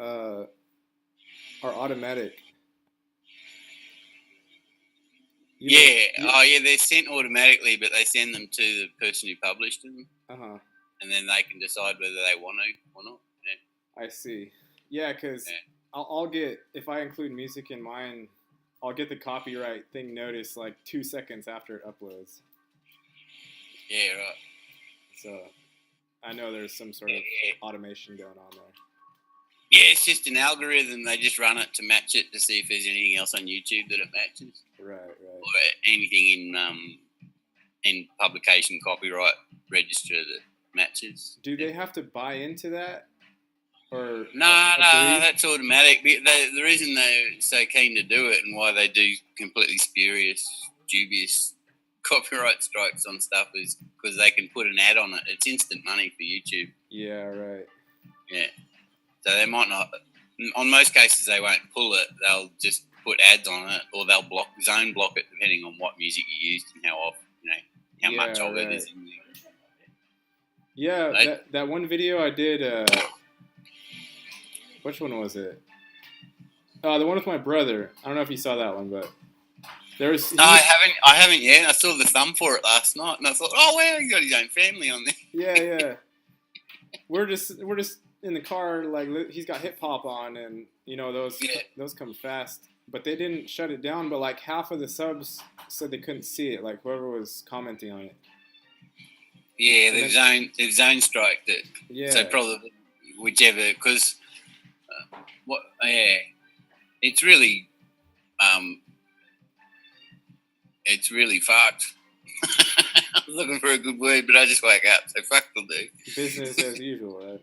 uh, are automatic. You know, Yeah. Oh, yeah. They're sent automatically, but they send them to the person who published them, uh-huh. and then they can decide whether they want to or not. I see. Yeah, because Yeah. I'll get, if I include music in mine, I'll get the copyright thing notice like 2 seconds after it uploads. Yeah. Right. So I know there's some sort of automation going on there. Yeah, it's just an algorithm. They just run it to match it to see if there's anything else on YouTube that it matches. Right. Or anything in publication copyright register that matches. Do they have to buy into that? Or No, that's automatic. The reason they're so keen to do it and why they do completely spurious, dubious copyright strikes on stuff is because they can put an ad on it. It's instant money for YouTube. Yeah, right. Yeah. So they might not. On most cases, they won't pull it. They'll just put ads on it, or they'll zone block it depending on what music you used and how often, how much of it is in there. Yeah, that one video I did. Which one was it? Oh, the one with my brother. I don't know if you saw that one, but there's. No, I haven't yet. I saw the thumb for it last night, and I thought, oh wow, he got his own family on there. Yeah. we're just in the car, like he's got hip hop on, and those come fast. But they didn't shut it down. But like half of the subs said they couldn't see it. Like whoever was commenting on it. Yeah, they've zone striked it. Yeah. So probably whichever, because it's really fucked. I was looking for a good word, but I just wake up, so fuck will do. Business as usual, right?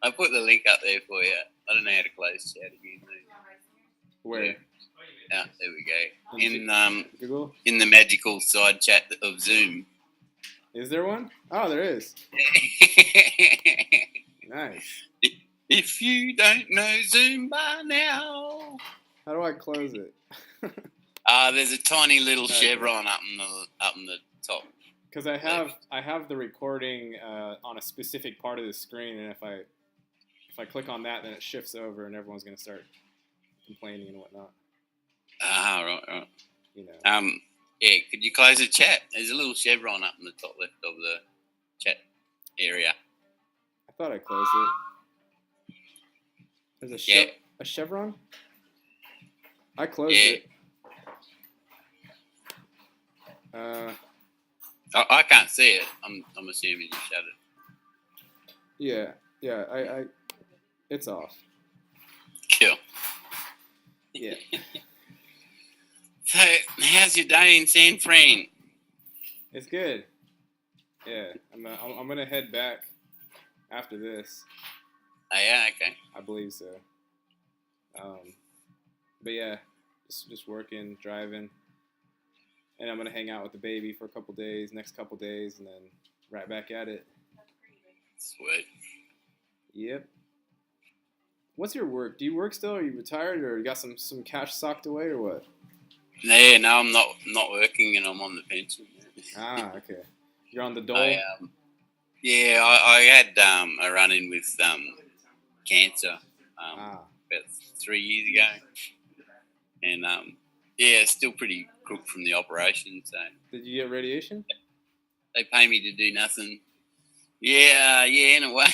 I put the link up there for you. I don't know how to close chat again. Where? Yeah, there we go. In Google? In the magical side chat of Zoom. Is there one? Oh, there is. Nice. If you don't know Zoom by now. How do I close it? There's a tiny little chevron up in the top. Because I have the recording on a specific part of the screen, and if I click on that, then it shifts over, and everyone's gonna start complaining and whatnot. Right. Yeah, could you close the chat? There's a little chevron up in the top left of the chat area. I thought I closed it. There's a chevron? I closed it. I can't see it. I'm assuming you shut it. Yeah. I it's off. Cool. Yeah. So, how's your day in San Fran? It's good. Yeah, I'm gonna head back after this. Oh yeah, okay. I believe so. But yeah, just working, driving, and I'm gonna hang out with the baby for next couple days, and then right back at it. Sweet. Yep. What's your work? Do you work still? Are you retired, or you got some cash socked away, or what? Yeah, no, I'm not working, and I'm on the pension. Ah, okay. You're on the dole. I had a run-in with cancer about 3 years ago, and still pretty crook from the operation. So did you get radiation? They pay me to do nothing. Yeah, in a way.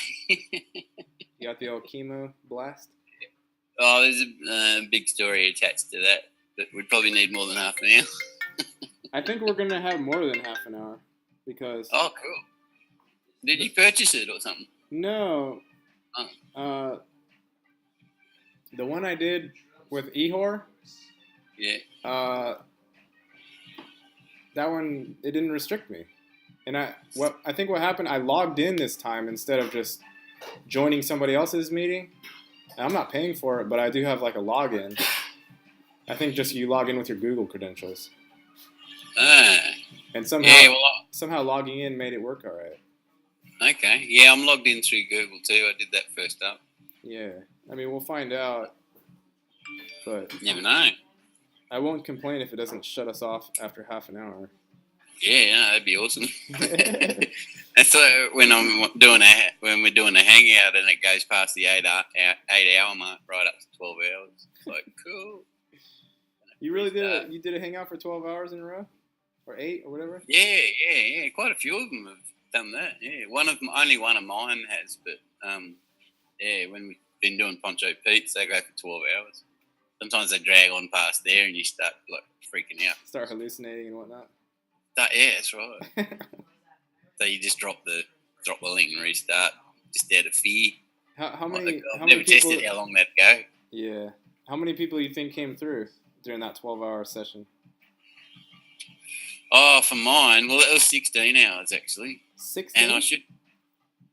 You got the old chemo blast? Oh, there's a big story attached to that. But we'd probably need more than half an hour. I think we're gonna have more than half an hour because. Oh, cool! Did you purchase it or something? No. The one I did with Ehor. Yeah. That one, it didn't restrict me, and I think what happened, I logged in this time instead of just joining somebody else's meeting. And I'm not paying for it, but I do have like a login. I think just you log in with your Google credentials. And somehow logging in made it work all right. Okay. Yeah, I'm logged in through Google too. I did that first up. Yeah. I mean, we'll find out. But never know. I won't complain if it doesn't shut us off after half an hour. Yeah, no, that'd be awesome. And so when we're doing a hangout and it goes past the 8 hour mark, right up to 12 hours, it's like cool. You really did a hangout for 12 hours in a row, or 8 or whatever. Yeah. Quite a few of them have done that. Yeah, only one of mine has, but when we've been doing Poncho Pete's, they go for 12 hours. Sometimes they drag on past there, and you start like freaking out. Start hallucinating and whatnot. Yeah, that's right. So you just drop the link and restart, just out of fear. How many? I've how never many people? tested how long that'd go. Yeah. How many people do you think came through during that 12-hour session? Oh, for mine, well, it was 16 hours actually. 16. And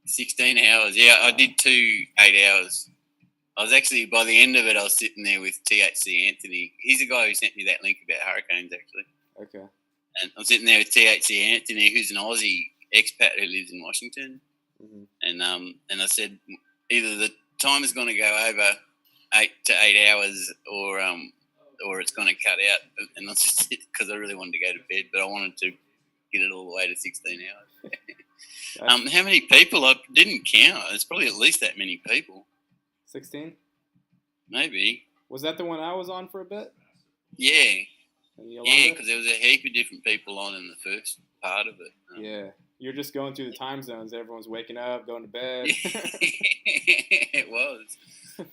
16 hours. Yeah, I did 2 8 hours. I was actually, by the end of it, I was sitting there with THC Anthony. He's the guy who sent me that link about hurricanes, actually. Okay. And I'm sitting there with THC Anthony, who's an Aussie expat who lives in Washington. Mm-hmm. And I said, either the time is going to go over 8 to 8 hours, or it's going to cut out. And I just because I really wanted to go to bed, but I wanted to get it all the way to 16 hours. How many people? I didn't count. It's probably at least that many people. 16? Maybe. Was that the one I was on for a bit? Yeah. Yeah, because there was a heap of different people on in the first part of it. Yeah. You're just going through the time zones. Everyone's waking up, going to bed. It was.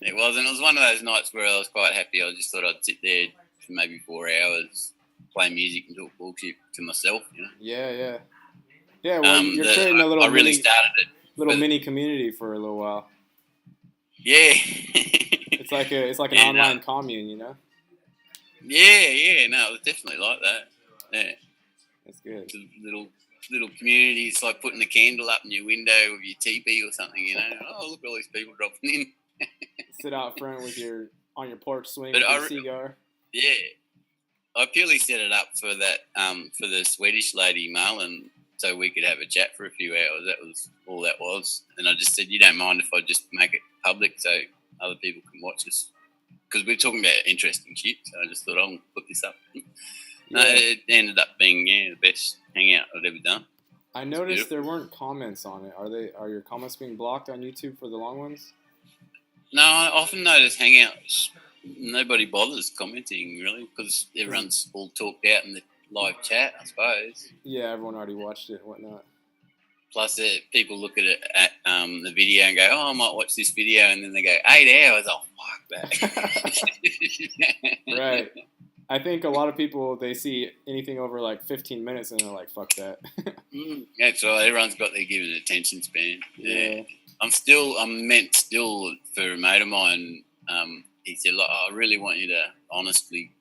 It was. And it was one of those nights where I was quite happy. I just thought I'd sit there for maybe 4 hours, play music and talk bullshit to myself, you know? Yeah. Yeah, well, you're creating a little I really started it. Mini community for a little while. Yeah. It's like an online commune, you know? Yeah. No, it was definitely like that. Yeah. That's good. It's a little community. It's like putting a candle up in your window with your teepee or something, you know? Oh, look at all these people dropping in. Sit out front on your porch swing with your cigar. Yeah. I purely set it up for that, for the Swedish lady, Marlon, so we could have a chat for a few hours. That was all that was. And I just said, you don't mind if I just make it public so other people can watch us? Because we're talking about interesting shit, so I just thought I'll put this up. Yeah. No, it ended up being the best hangout I've ever done. I noticed there weren't comments on it. Are your comments being blocked on YouTube for the long ones? No, I often notice hangouts, nobody bothers commenting really because everyone's all talked out in the live chat, I suppose. Yeah, everyone already watched it and whatnot. Plus, people look at it at the video and go, "Oh, I might watch this video," and then they go, 8 hours. Oh, fuck that. Right. I think a lot of people, they see anything over like 15 minutes and they're like, "Fuck that." That's right. Everyone's got their given attention span. Yeah. I'm meant still for a mate of mine. He said, "Look, I really want you to honestly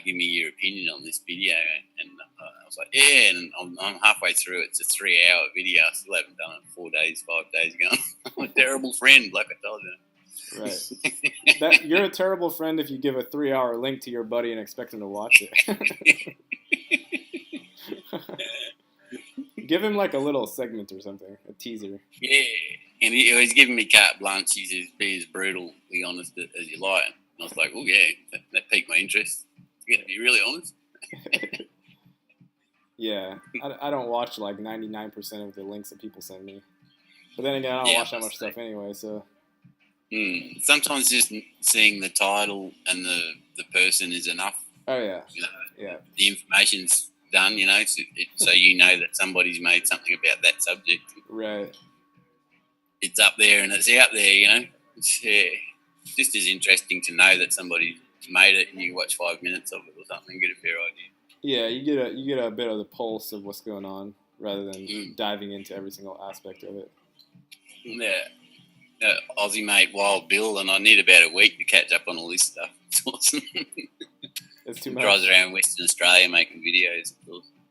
give me your opinion on this video." And I was like, "Yeah." And I'm halfway through. It's a 3-hour video. I still haven't done it 4 days, 5 days ago. I'm a terrible friend, like I told you. Right. You're a terrible friend if you give a 3-hour link to your buddy and expect him to watch it. Give him like a little segment or something, a teaser. Yeah, and he's giving me carte blanche. He says, "Be as brutally honest as you like." And I was like, "Oh yeah, that piqued my interest. You got to be really honest." Yeah, I don't watch like 99% of the links that people send me, but then again, I don't watch that much stuff anyway. So sometimes just seeing the title and the person is enough. Oh yeah, you know, yeah. The information's done, you know, so you know that somebody's made something about that subject. Right. It's up there and it's out there, you know. It's just as interesting to know that somebody's made it and you watch 5 minutes of it or something and get a fair idea. Yeah, you get a bit of the pulse of what's going on rather than diving into every single aspect of it. Yeah. Aussie mate Wild Bill, and I need about a week to catch up on all this stuff. It's awesome. It's too much. Drives around Western Australia making videos.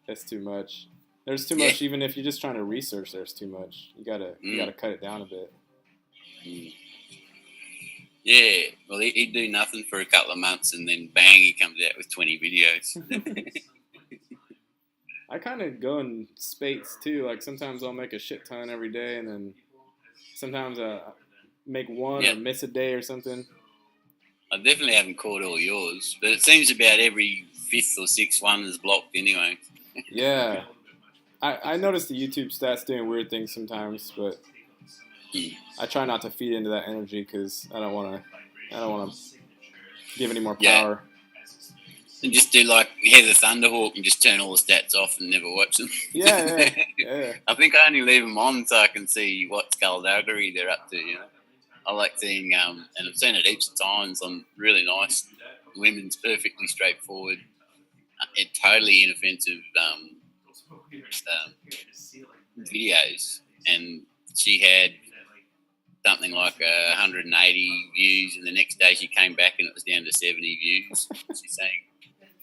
It's too much. There's too much. Even if you're just trying to research, there's too much. You gotta cut it down a bit. Yeah. Well, he'd do nothing for a couple of months, and then bang, he comes out with 20 videos. I kind of go in spates too. Like sometimes I'll make a shit ton every day, and then sometimes I make one or miss a day or something. I definitely haven't caught all yours, but it seems about every 5th or 6th one is blocked anyway. Yeah. I noticed the YouTube stats doing weird things sometimes, but I try not to feed into that energy because I don't want to give any more Yeah. power. And just do like Heather Thunderhawk and just turn all the stats off and never watch them. Yeah. I think I only leave them on so I can see what skullduggery they're up to. You know, I like seeing, and I've seen it heaps of times on really nice women's, perfectly straightforward, totally inoffensive videos, and she had something like 180 views, and the next day she came back and it was down to 70 views. She's saying,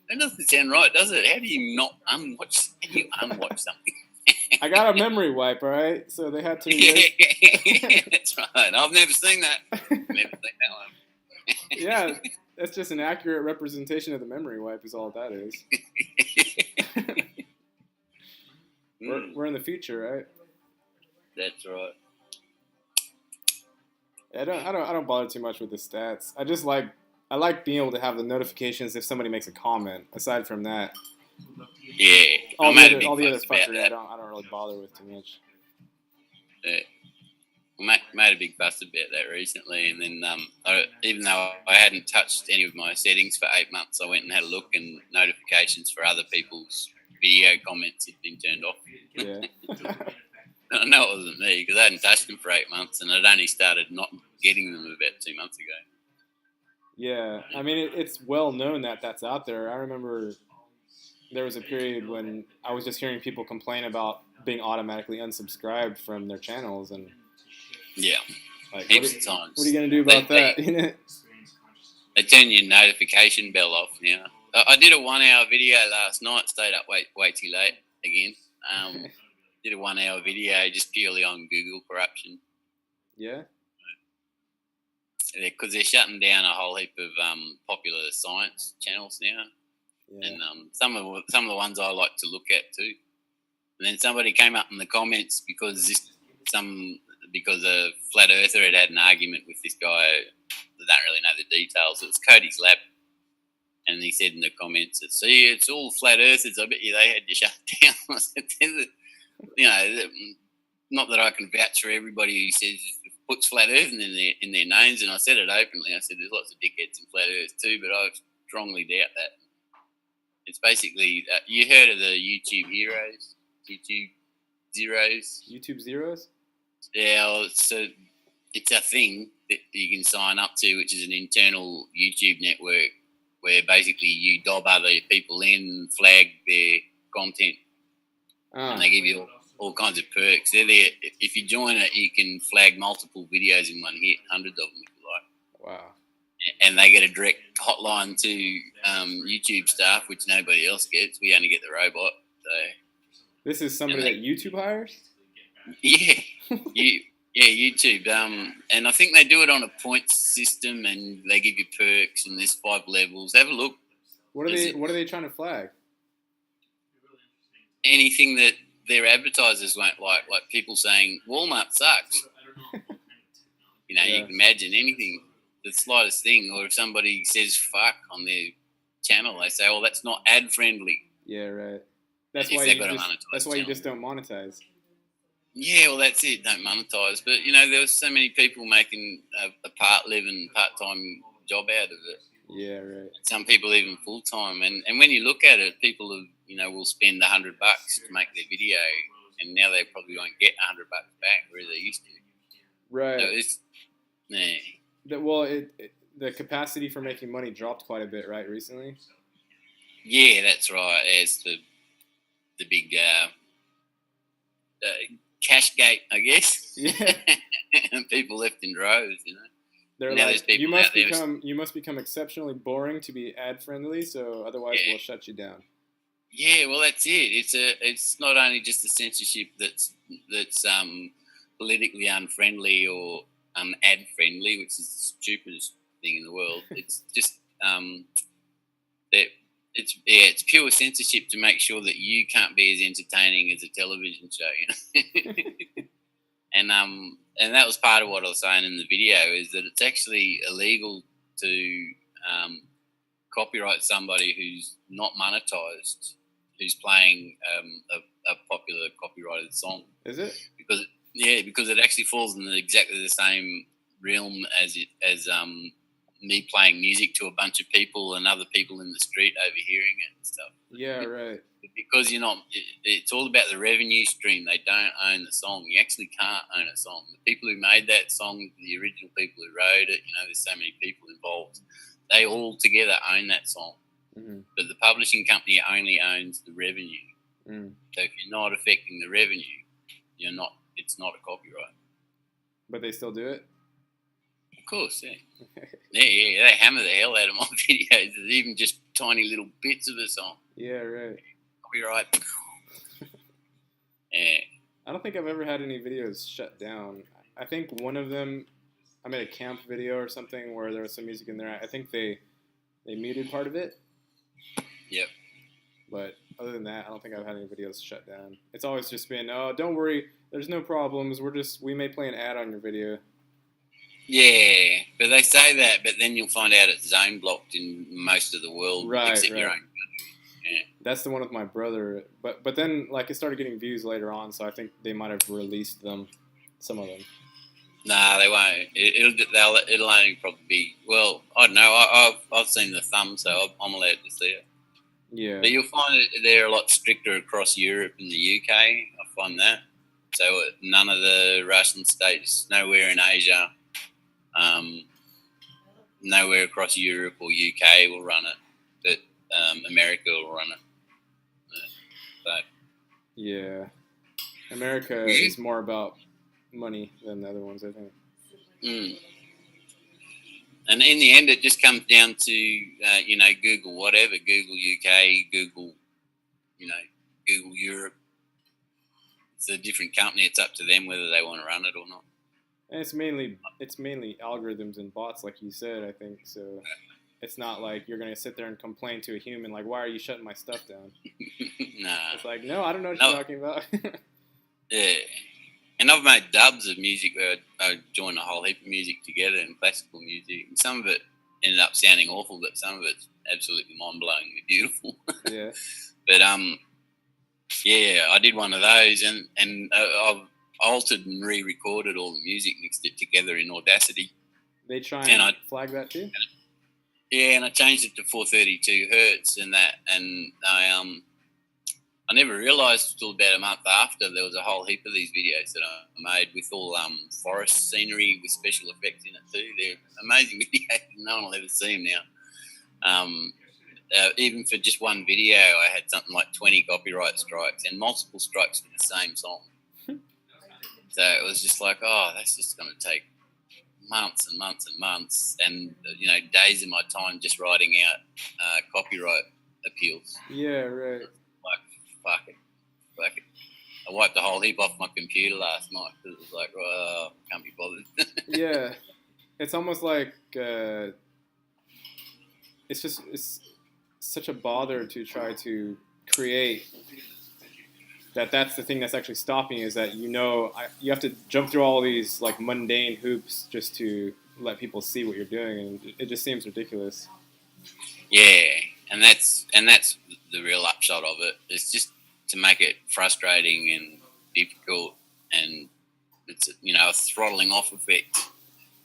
"That doesn't sound right, does it? How do you not unwatch? How do you unwatch something?" I got a memory wipe, all right? So they had to. Yeah, that's right. I've never seen that. Never seen that one. Yeah, that's just an accurate representation of the memory wipe. Is all that is. We're in the future, right? That's right. I don't bother too much with the stats. I like being able to have the notifications if somebody makes a comment. Aside from that, Yeah, all the other fuckery, I don't really bother with too much. Yeah. Made a big fuss about that recently, and then even though I hadn't touched any of my settings for 8 months, I went and had a look, and notifications for other people's video comments had been turned off. Yeah. I know it wasn't me because I hadn't touched them for 8 months, and I'd only started not getting them about 2 months ago. Yeah, I mean it's well known that that's out there. I remember there was a period when I was just hearing people complain about being automatically unsubscribed from their channels, and yeah, like, heaps of times. What are you gonna do about that? They turn your notification bell off now. I did a 1 hour video last night. Stayed up way too late again. Did a 1 hour video just purely on Google corruption. Yeah. Because they're shutting down a whole heap of popular science channels now, and some of the ones I like to look at too. And then somebody came up in the comments because a flat earther had an argument with this guy. I don't really know the details. It was Cody's Lab, and he said in the comments, "See, it's all flat earthers. I bet you they had you shut down." I said, you know, not that I can vouch for everybody who says puts flat earth in their names, and I said it openly. I said there's lots of dickheads in flat earth too, but I strongly doubt that. It's basically you heard of the YouTube heroes, YouTube zeros. Yeah, so it's a thing that you can sign up to, which is an internal YouTube network where basically you dob other people in, flag their content, and they give you all kinds of perks. They're there. If you join it, you can flag multiple videos in one hit, hundreds of them if you like. Wow. And they get a direct hotline to YouTube staff, which nobody else gets. We only get the robot. So this is somebody that YouTube hires? Yeah. YouTube. And I think they do it on a points system, and they give you perks, and there's 5 levels. Have a look. What are they trying to flag? Anything that their advertisers won't like people saying Walmart sucks. You can imagine anything, the slightest thing, or if somebody says fuck on their channel, they say, "Oh, that's not ad friendly." Yeah, right. That's why you just don't monetize. Yeah, well, that's it. Don't monetize. But there was so many people making a part-living, part-time job out of it. Yeah, right. Some people even full-time, and when you look at it, people will spend $100 to make their video, and now they probably won't get $100 back where they used to. Right. So the capacity for making money dropped quite a bit, right, recently? Yeah, that's right. It's the big cash gate, I guess. Yeah. And people left in droves, They're now like, you must become exceptionally boring to be ad friendly, so otherwise we'll shut you down. Yeah, well, that's it. It's not only just the censorship that's politically unfriendly or ad friendly, which is the stupidest thing in the world. It's just that it's pure censorship to make sure that you can't be as entertaining as a television show. And that was part of what I was saying in the video, is that it's actually illegal to copyright somebody who's not monetized, who's playing a popular copyrighted song. Is it? Because it actually falls in exactly the same realm as me playing music to a bunch of people and other people in the street overhearing it and stuff. Yeah, right. Because it's all about the revenue stream. They don't own the song. You actually can't own a song. The people who made that song, the original people who wrote it, there's so many people involved. They all together own that song. Mm-hmm. But the publishing company only owns the revenue. Mm. So if you're not affecting the revenue, it's not a copyright. But they still do it? Of course, yeah. Yeah, they hammer the hell out of my videos. There's even just tiny little bits of a song. Yeah, right. Copyright. Yeah. I don't think I've ever had any videos shut down. I think one of them, I made a camp video or something where there was some music in there. I think they muted part of it. Yep. But other than that, I don't think I've had any videos shut down. It's always just been, oh, don't worry, there's no problems. We may play an ad on your video. Yeah, but they say that, but then you'll find out it's zone blocked in most of the world, except your own country. Yeah. That's the one with my brother. But then, it started getting views later on, so I think they might have released them, some of them. Nah, they won't. It'll only probably be, well, I don't know. I've seen the thumb, so I'm allowed to see it. Yeah. But you'll find that they're a lot stricter across Europe and the UK. I find that. So none of the Russian states, nowhere in Asia, nowhere across Europe or UK will run it, but America will run it. So. Yeah. America is more about money than the other ones, I think. Mm. And in the end, it just comes down to, Google whatever, Google UK, Google, Google Europe. It's a different company. It's up to them whether they want to run it or not. And it's mainly algorithms and bots, like you said, I think. So it's not like you're going to sit there and complain to a human, like, why are you shutting my stuff down? Nah. It's like, no, I don't know what you're talking about. Yeah. And I've made dubs of music where I joined a whole heap of music together and classical music. And some of it ended up sounding awful, but some of it's absolutely mind-blowingly beautiful. Yeah. But, yeah, I did one of those and I've altered and re-recorded all the music, mixed it together in Audacity. They try and flag that too? Yeah, and I changed it to 432 hertz and that, and I never realised until about a month after there was a whole heap of these videos that I made with all forest scenery with special effects in it too. They're amazing videos. No one will ever see them now. Even for just one video, I had something like 20 copyright strikes and multiple strikes for the same song. So it was just like, oh, that's just going to take months and months and months and, days of my time just writing out copyright appeals. Yeah, right. Fuck it. I wiped the whole heap off my computer last night because it was like, oh, can't be bothered. Yeah. It's almost like it's such a bother to try to create that's the thing that's actually stopping you, is that you have to jump through all these mundane hoops just to let people see what you're doing, and it just seems ridiculous. Yeah, and that's the real upshot of it. It's just to make it frustrating and difficult, and it's a throttling off effect.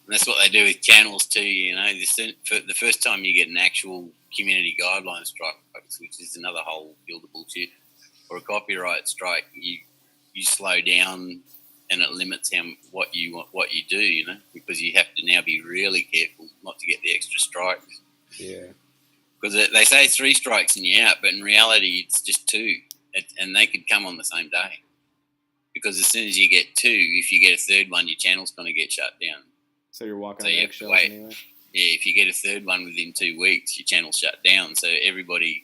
And that's what they do with channels too. The first time you get an actual community guideline strike, which is another whole field of bullshit, or a copyright strike, you slow down and it limits what you do, because you have to now be really careful not to get the extra strikes. Yeah. Because they say 3 strikes and you're out, but in reality it's just 2, and they could come on the same day. Because as soon as you get 2, if you get a third one, your channel's going to get shut down. So you're walking on eggshells anyway. Yeah, if you get a third one within 2 weeks, your channel's shut down. So everybody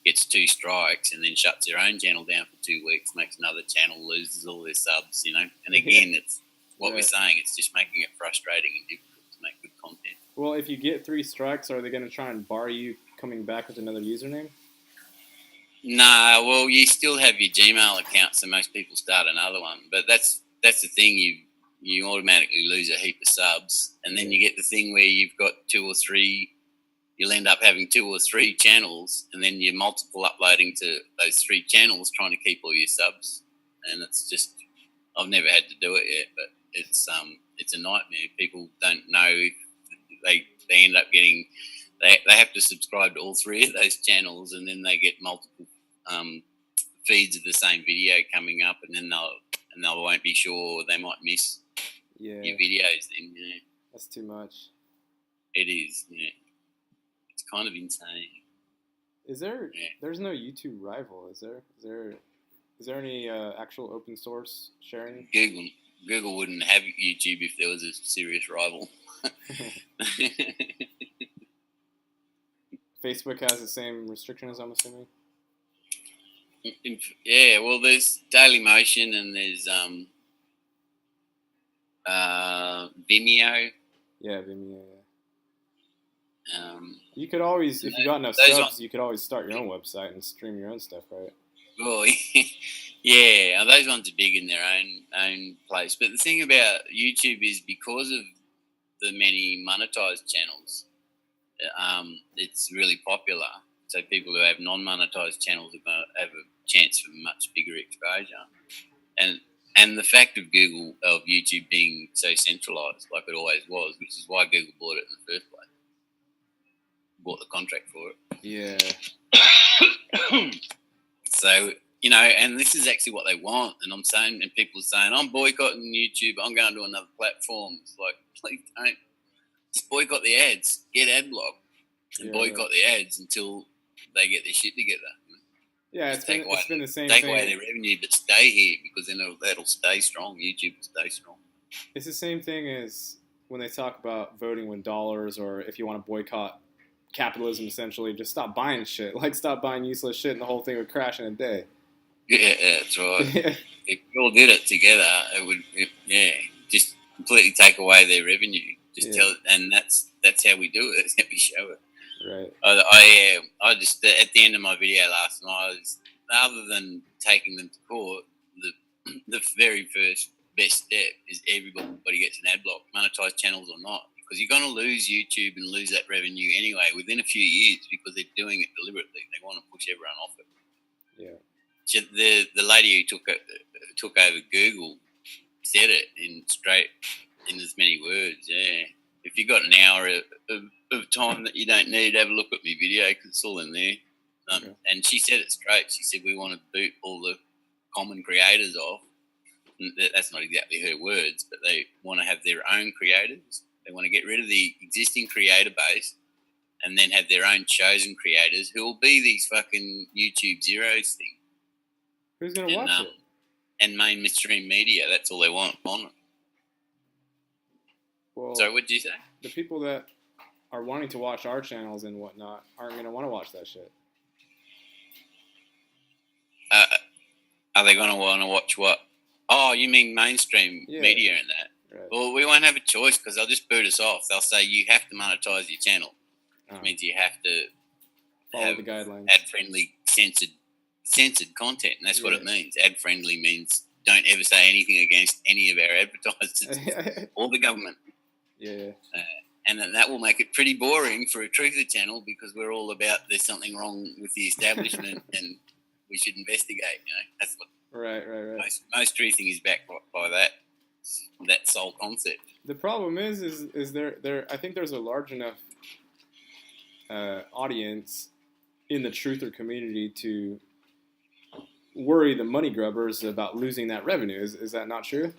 gets 2 strikes and then shuts their own channel down for 2 weeks, makes another channel, loses all their subs, And again, it's what we're saying. It's just making it frustrating and difficult to make good content. Well, if you get 3 strikes, are they going to try and bar you coming back with another username? Nah, well, you still have your Gmail account, so most people start another one. But that's the thing. You automatically lose a heap of subs, and then you get the thing where you've got 2 or 3 you'll end up having 2 or 3 channels, and then you're multiple uploading to those 3 channels trying to keep all your subs. And it's just, I've never had to do it yet, but it's a nightmare. People don't know if they end up getting, they have to subscribe to all 3 of those channels, and then they get multiple feeds of the same video coming up, and then they won't be sure, they might miss your videos. Then that's too much. It is. Yeah. It's kind of insane. Is there? Yeah. There's no YouTube rival, is there? Is there any actual open source sharing? Google wouldn't have YouTube if there was a serious rival. Facebook has the same restrictions, I'm assuming. Yeah, well, there's Daily Motion and there's Vimeo. Yeah, Vimeo. You could always, if you got enough subs, you could always start your own website and stream your own stuff, right? Well, yeah, those ones are big in their own place. But the thing about YouTube is because of the many monetized channels, it's really popular. So people who have non-monetized channels are going to have a chance for much bigger exposure. And the fact of YouTube being so centralized, like it always was, which is why Google bought it in the first place, bought the contract for it. Yeah. So, and this is actually what they want. And I'm saying, and people are saying, I'm boycotting YouTube, I'm going to another platform. It's like, please don't. Just boycott the ads. Get ad block. And boycott the ads until they get their shit together. Yeah, it's been the same thing. Take thing. away their revenue, but stay here because then that'll stay strong. YouTube will stay strong. It's the same thing as when they talk about voting with dollars, or if you want to boycott capitalism, essentially, just stop buying shit. Like, stop buying useless shit and the whole thing would crash in a day. Yeah, that's right. If we all did it together, it would, just completely take away their revenue. And that's how we do it. That's how we show it. Right. I just, at the end of my video last night, other than taking them to court, the very first best step is everybody gets an ad block, monetized channels or not, because you're going to lose YouTube and lose that revenue anyway within a few years because they're doing it deliberately. They want to push everyone off it. Yeah. So the lady who took over Google said it in as many words. Yeah. If you got an hour of time that you don't need, have a look at my video because it's all in there. And she said it straight. She said, we want to boot all the common creators off. And that's not exactly her words, but they want to have their own creators. They want to get rid of the existing creator base and then have their own chosen creators who will be these fucking YouTube Zeros thing. Who's going to watch it? And mainstream media. That's all they want on it. Well, so what did you say? The people that are wanting to watch our channels and whatnot aren't going to want to watch that shit. Are they going to want to watch what? Oh, you mean mainstream media and that? Right. Well, we won't have a choice because they'll just boot us off. They'll say you have to monetize your channel, which means you have to follow the guidelines. Ad-friendly, censored content, and that's what it means. Ad-friendly means don't ever say anything against any of our advertisers or the government. Yeah. And then that will make it pretty boring for a truther channel because we're all about there's something wrong with the establishment and we should investigate. That's what. Right. Most truthing is backed by that sole concept. The problem is there. I think there's a large enough audience in the truther community to worry the money grubbers about losing that revenue. Is that not true?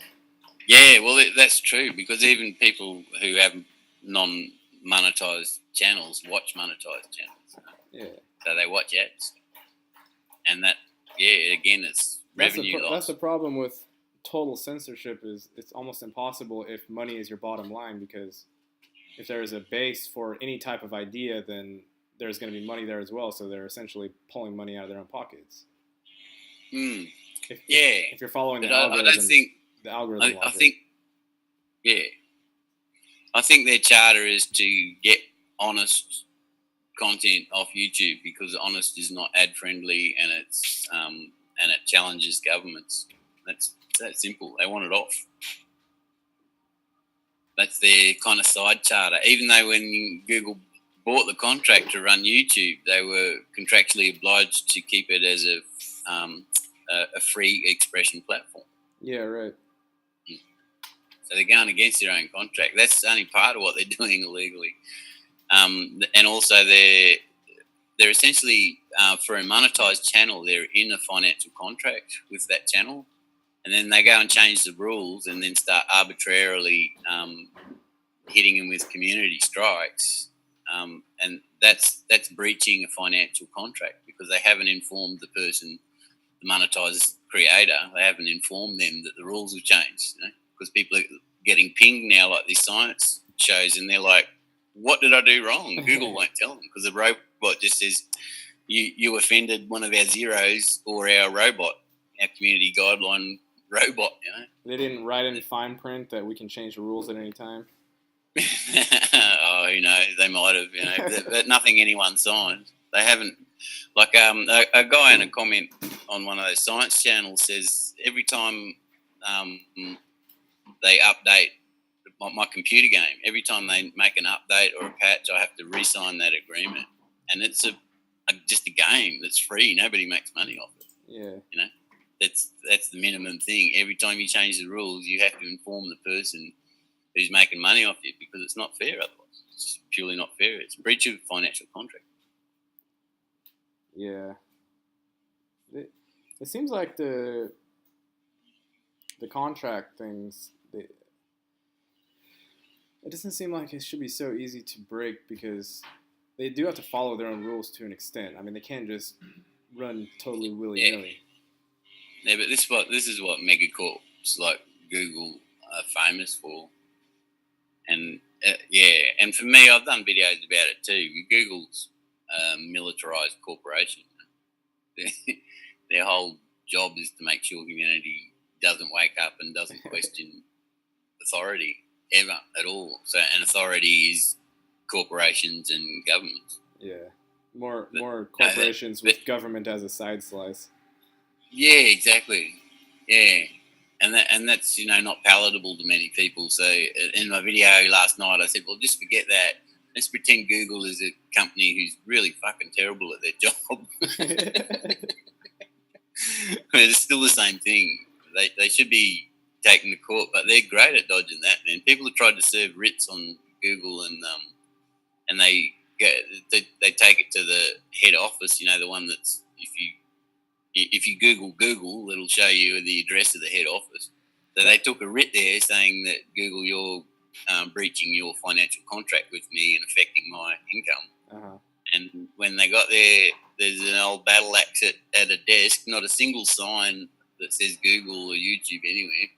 Yeah, well, that's true because even people who have non-monetized channels watch monetized channels. Yeah. So they watch ads, and that again, it's revenue loss. That's the problem with total censorship. Is it's almost impossible if money is your bottom line, because if there is a base for any type of idea, then there's going to be money there as well. So they're essentially pulling money out of their own pockets. If you're following the algorithm, I think their charter is to get honest content off YouTube because honest is not ad friendly and it challenges governments. That's that simple. They want it off. That's their kind of side charter. Even though when Google bought the contract to run YouTube, they were contractually obliged to keep it as a free expression platform. Yeah, right. So they're going against their own contract. That's only part of what they're doing illegally. And also they're essentially, for a monetized channel, they're in a financial contract with that channel. And then they go and change the rules and then start arbitrarily hitting them with community strikes. And that's breaching a financial contract because they haven't informed the person, the monetized creator, they haven't informed them that the rules have changed. Because people are getting pinged now like these science shows and they're like, what did I do wrong? Google won't tell them because the robot just says, you offended one of our zeros or our robot, our community guideline robot. They didn't write in fine print that we can change the rules at any time. Oh, who knows? They might have, but nothing anyone signed. They haven't. Like a guy in a comment on one of those science channels says every time they update my computer game, every time they make an update or a patch, I have to re-sign that agreement, and it's just a game that's free. Nobody makes money off it. Yeah. That's the minimum thing. Every time you change the rules, you have to inform the person who's making money off you because it's not fair otherwise. It's just purely not fair. It's a breach of financial contract. Yeah. It seems like the contract things, it doesn't seem like it should be so easy to break because they do have to follow their own rules to an extent. I mean, they can't just run totally willy-nilly. Yeah, but this is what megacorps like Google are famous for. And and for me, I've done videos about it too. Google's a militarized corporation. Their whole job is to make sure humanity doesn't wake up and doesn't question authority ever at all. So, and authority is corporations and governments. Yeah, more corporations with government as a side slice. Yeah, exactly. Yeah. And that's not palatable to many people. So in my video last night, I said, well, just forget that. Let's pretend Google is a company who's really fucking terrible at their job. It's still the same thing. They should be taken to court, but they're great at dodging that. Man, people have tried to serve writs on Google, and they take it to the head office. The one that's if you Google, it'll show you the address of the head office. So they took a writ there saying that Google, you're breaching your financial contract with me and affecting my income. Uh-huh. And when they got there, there's an old battle axe at a desk, not a single sign that says Google or YouTube anywhere.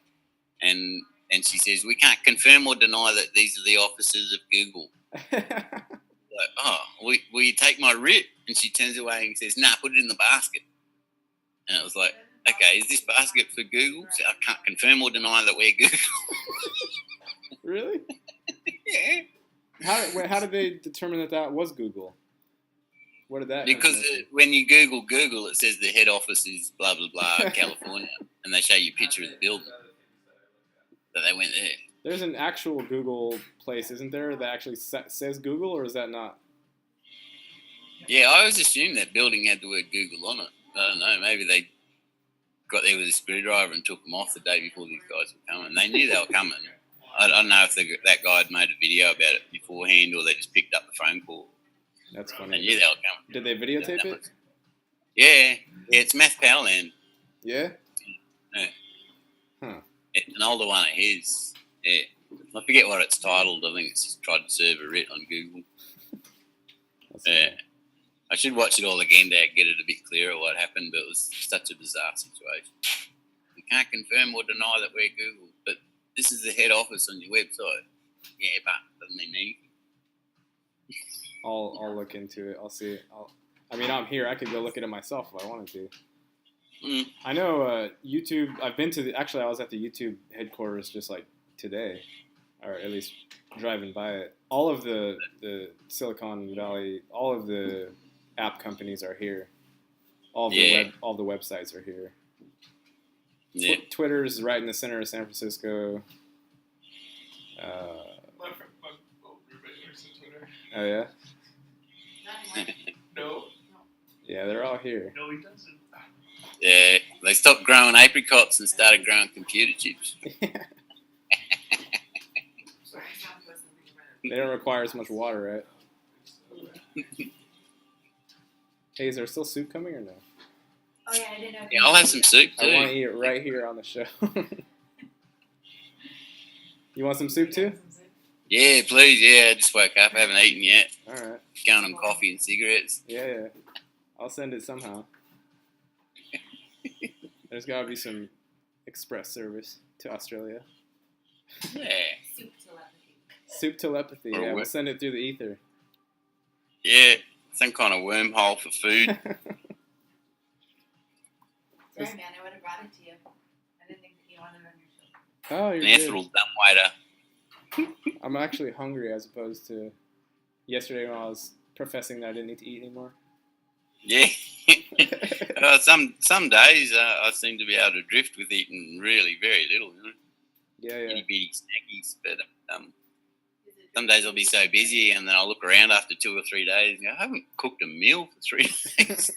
And she says, we can't confirm or deny that these are the offices of Google. Like, oh, will you take my writ? And she turns away and says, nah, put it in the basket. And it was like, okay, is this basket for Google? So I can't confirm or deny that we're Google. Really? Yeah. How did they determine that was Google? What did that? Because when you Google, it says the head office is blah, blah, blah, California. And they show you a picture of the building. So they went there. There's an actual Google place, isn't there, that actually says Google, or is that not? Yeah, I always assumed that building had the word Google on it. I don't know, maybe they got there with a screwdriver and took them off the day before these guys were coming. They knew they were coming. I don't know if that guy had made a video about it beforehand or they just picked up the phone call. That's funny. They knew they were coming. Did they videotape it? Yeah, it's Math Powerland. Yeah? Yeah. Huh. It's an older one of his. Yeah. I forget what it's titled. I think it's just tried to serve a writ on Google. Yeah. I should watch it all again to get it a bit clearer what happened, but it was such a bizarre situation. We can't confirm or deny that we're Google, but this is the head office on your website. Yeah, but doesn't mean anything. I'll look into it. I'll see it. I'm here. I could go look at it myself if I wanted to. Mm. I know YouTube. I've been to I was at the YouTube headquarters just like today, or at least driving by it. All of the Silicon Valley, all of the app companies are here. All the websites are here. Yeah. Twitter's right in the center of San Francisco. My roommate works at Twitter. Oh yeah. Yeah, they're all here. No, he doesn't. Yeah, they stopped growing apricots and started growing computer chips. They don't require as much water, right? Hey, is there still soup coming or no? Oh yeah, I didn't know. Yeah, I'll have some soup I want to too. eat it right here on the show. You want some soup too? Yeah, please. Yeah, I just woke up. I haven't eaten yet. All right. Going on coffee and cigarettes. Yeah. I'll send it somehow. There's got to be some express service to Australia. Yeah. Soup telepathy. Soup telepathy. Or Yeah, we'll what? send it through the ether. Yeah, some kind of wormhole for food. Sorry, man, I would have brought it to you. I didn't think that you wanted it on your show. Oh, An you're ethereal good. dumbwaiter. I'm actually hungry as opposed to yesterday when I was professing that I didn't need to eat anymore. Yeah. Some days I seem to be able to drift with eating really very little. You know? Yeah. Itty bitty snackies, but some days I'll be so busy and then I'll look around after 2 or 3 days and go, I haven't cooked a meal for 3 days.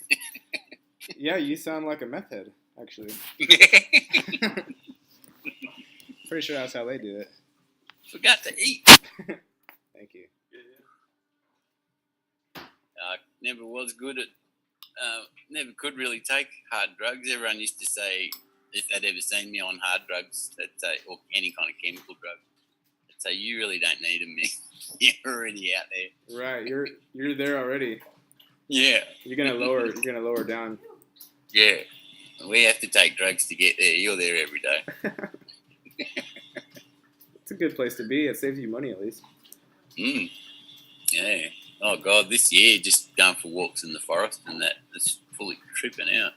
Yeah, you sound like a meth head, actually. Pretty sure that's how they do it. Forgot to eat. Thank you. I never was good at, never could really take hard drugs. Everyone used to say, if they'd ever seen me on hard drugs, they'd say, or any kind of chemical drug, they'd say, you really don't need them, man. You're already out there. Right, you're there already. Yeah. You're gonna lower down. Yeah. We have to take drugs to get there. You're there every day. It's a good place to be. It saves you money at least. Yeah. Oh God, this year just going for walks in the forest and that's fully tripping out.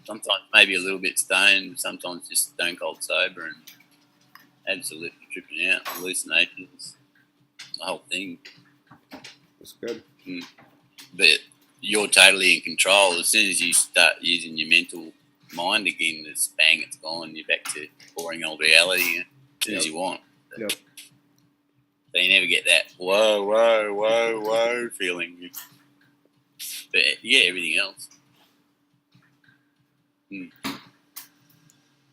Sometimes maybe a little bit stoned, sometimes just stone cold sober and absolutely tripping out. Hallucinations, the whole thing. It's good. But you're totally in control. As soon as you start using your mental mind again, it's bang, it's gone. You're back to boring old reality as soon as you want. Yep. So you never get that whoa feeling. But yeah, everything else.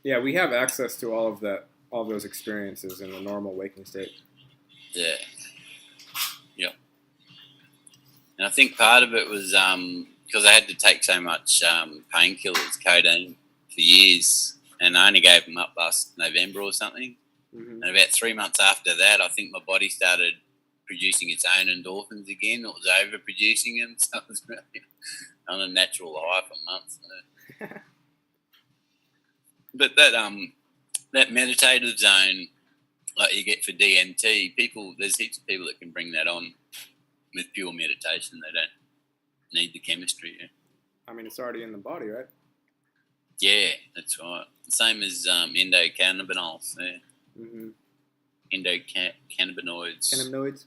Yeah, we have access to all of those experiences in the normal waking state. Yeah. Yep. And I think part of it was because I had to take so much painkillers, codeine, for years, and I only gave them up last November or something. Mm-hmm. And about 3 months after that, I think my body started producing its own endorphins again. It was overproducing them, so it was really on a natural high for months. But that meditative zone, like you get for DMT, there's heaps of people that can bring that on with pure meditation. They don't need the chemistry. Yeah, I mean, it's already in the body, right? yeah, that's right. Same as endocannabinoids. Yeah. Mm-hmm. Endocannabinoids. Cannabinoids.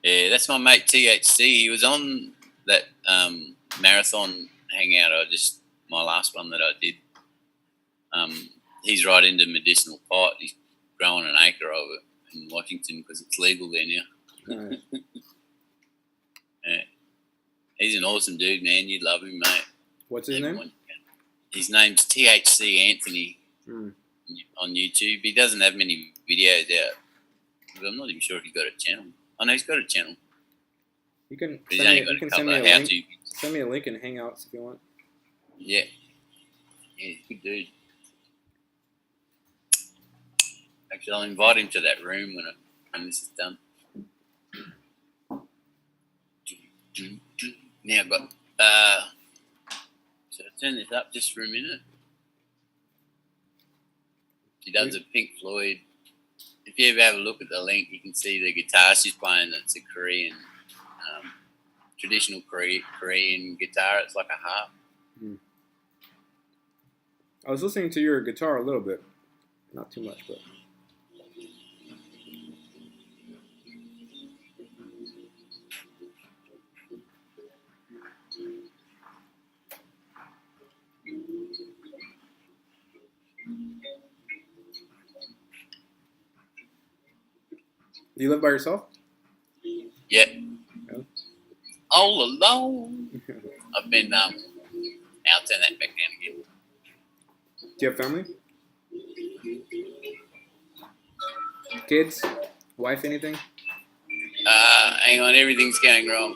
Yeah, that's my mate THC. He was on that marathon hangout. My last one that I did. He's right into medicinal pot. He's growing an acre of it in Washington because it's legal there now. Right. Yeah. He's an awesome dude, man. You'd love him, mate. What's his name? His name's THC Anthony on YouTube. He doesn't have many videos out. But I'm not even sure if he's got a channel. I know he's got a channel. You can But he's only got a couple of how-to. Send me a link in Hangouts if you want. Yeah. Yeah, he's a good dude. Actually, I'll invite him to that room when this is done. Now I've got... so I'll turn this up just for a minute. He does a Pink Floyd. If you ever have a look at the link, you can see the guitar she's playing. That's a Korean, traditional Korean guitar. It's like a harp. I was listening to your guitar a little bit. Not too much, but... Do you live by yourself? Yeah. Yeah. All alone. I've been I'll turn that back down again. Do you have family? Kids? Wife? Anything? Hang on, everything's going wrong.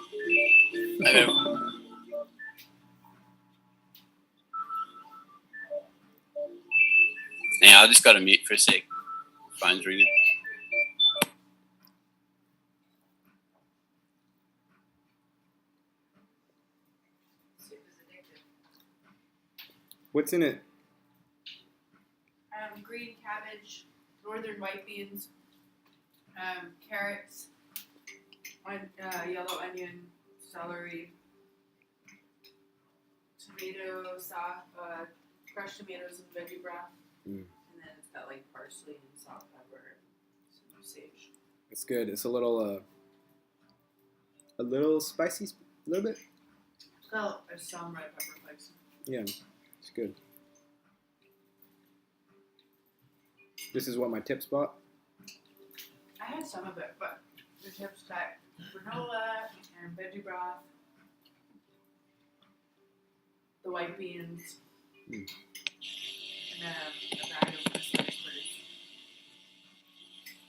Now I just got to mute for a sec. Phone's ringing. What's in it? Green cabbage, northern white beans, carrots, yellow onion, celery, tomato sauce, crushed tomatoes and veggie broth, and then it's got like parsley and salt, pepper, some sage. It's good. It's a little spicy, a little bit. It's got some red pepper flakes. Yeah, it's good. This is what my tip spot. I had some of it, but the tips got granola and veggie broth, the white beans, and then a bag of sliced produce.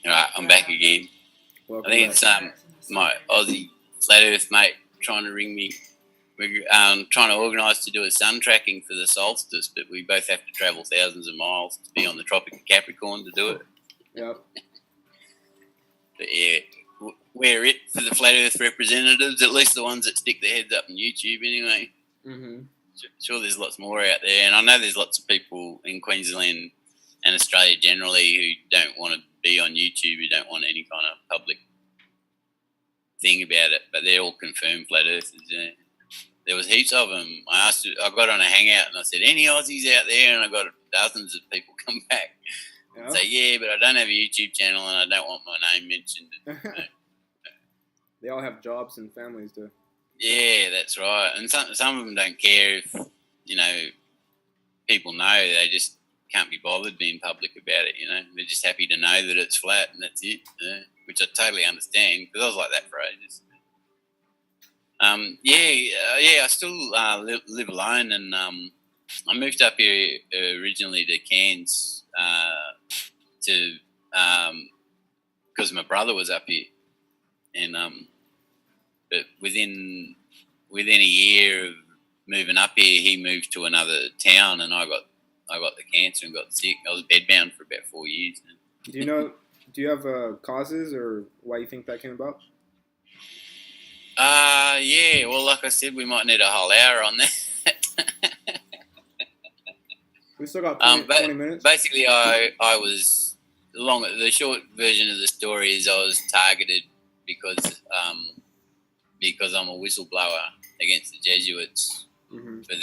Alright, I'm back again. Welcome I think it's my Aussie flat Earth mate trying to ring me. We're trying to organise to do a sun tracking for the solstice, but we both have to travel thousands of miles to be on the Tropic of Capricorn to do it. Yep. But yeah, we're it for the flat Earth representatives, at least the ones that stick their heads up on YouTube anyway. Mm-hmm. Sure, there's lots more out there, and I know there's lots of people in Queensland and Australia generally who don't want to be on YouTube, who don't want any kind of public thing about it, but they're all confirmed flat earthers. Yeah. There was heaps of them. I got on a hangout and I said, any Aussies out there? And I got dozens of people come back. Yeah. Say, yeah, but I don't have a YouTube channel and I don't want my name mentioned. They all have jobs and families too. Yeah, that's right. And some of them don't care if, people know. They just can't be bothered being public about it, They're just happy to know that it's flat and that's it, which I totally understand because I was like that for ages. I still live alone, and I moved up here originally to Cairns because my brother was up here, and but within a year of moving up here, he moved to another town, and I got the cancer and got sick. I was bedbound for about 4 years. Do you have causes or why you think that came about? Yeah, well, like I said, we might need a whole hour on that. We still got 20 minutes. Basically, I was the short version of the story is I was targeted because I'm a whistleblower against the Jesuits for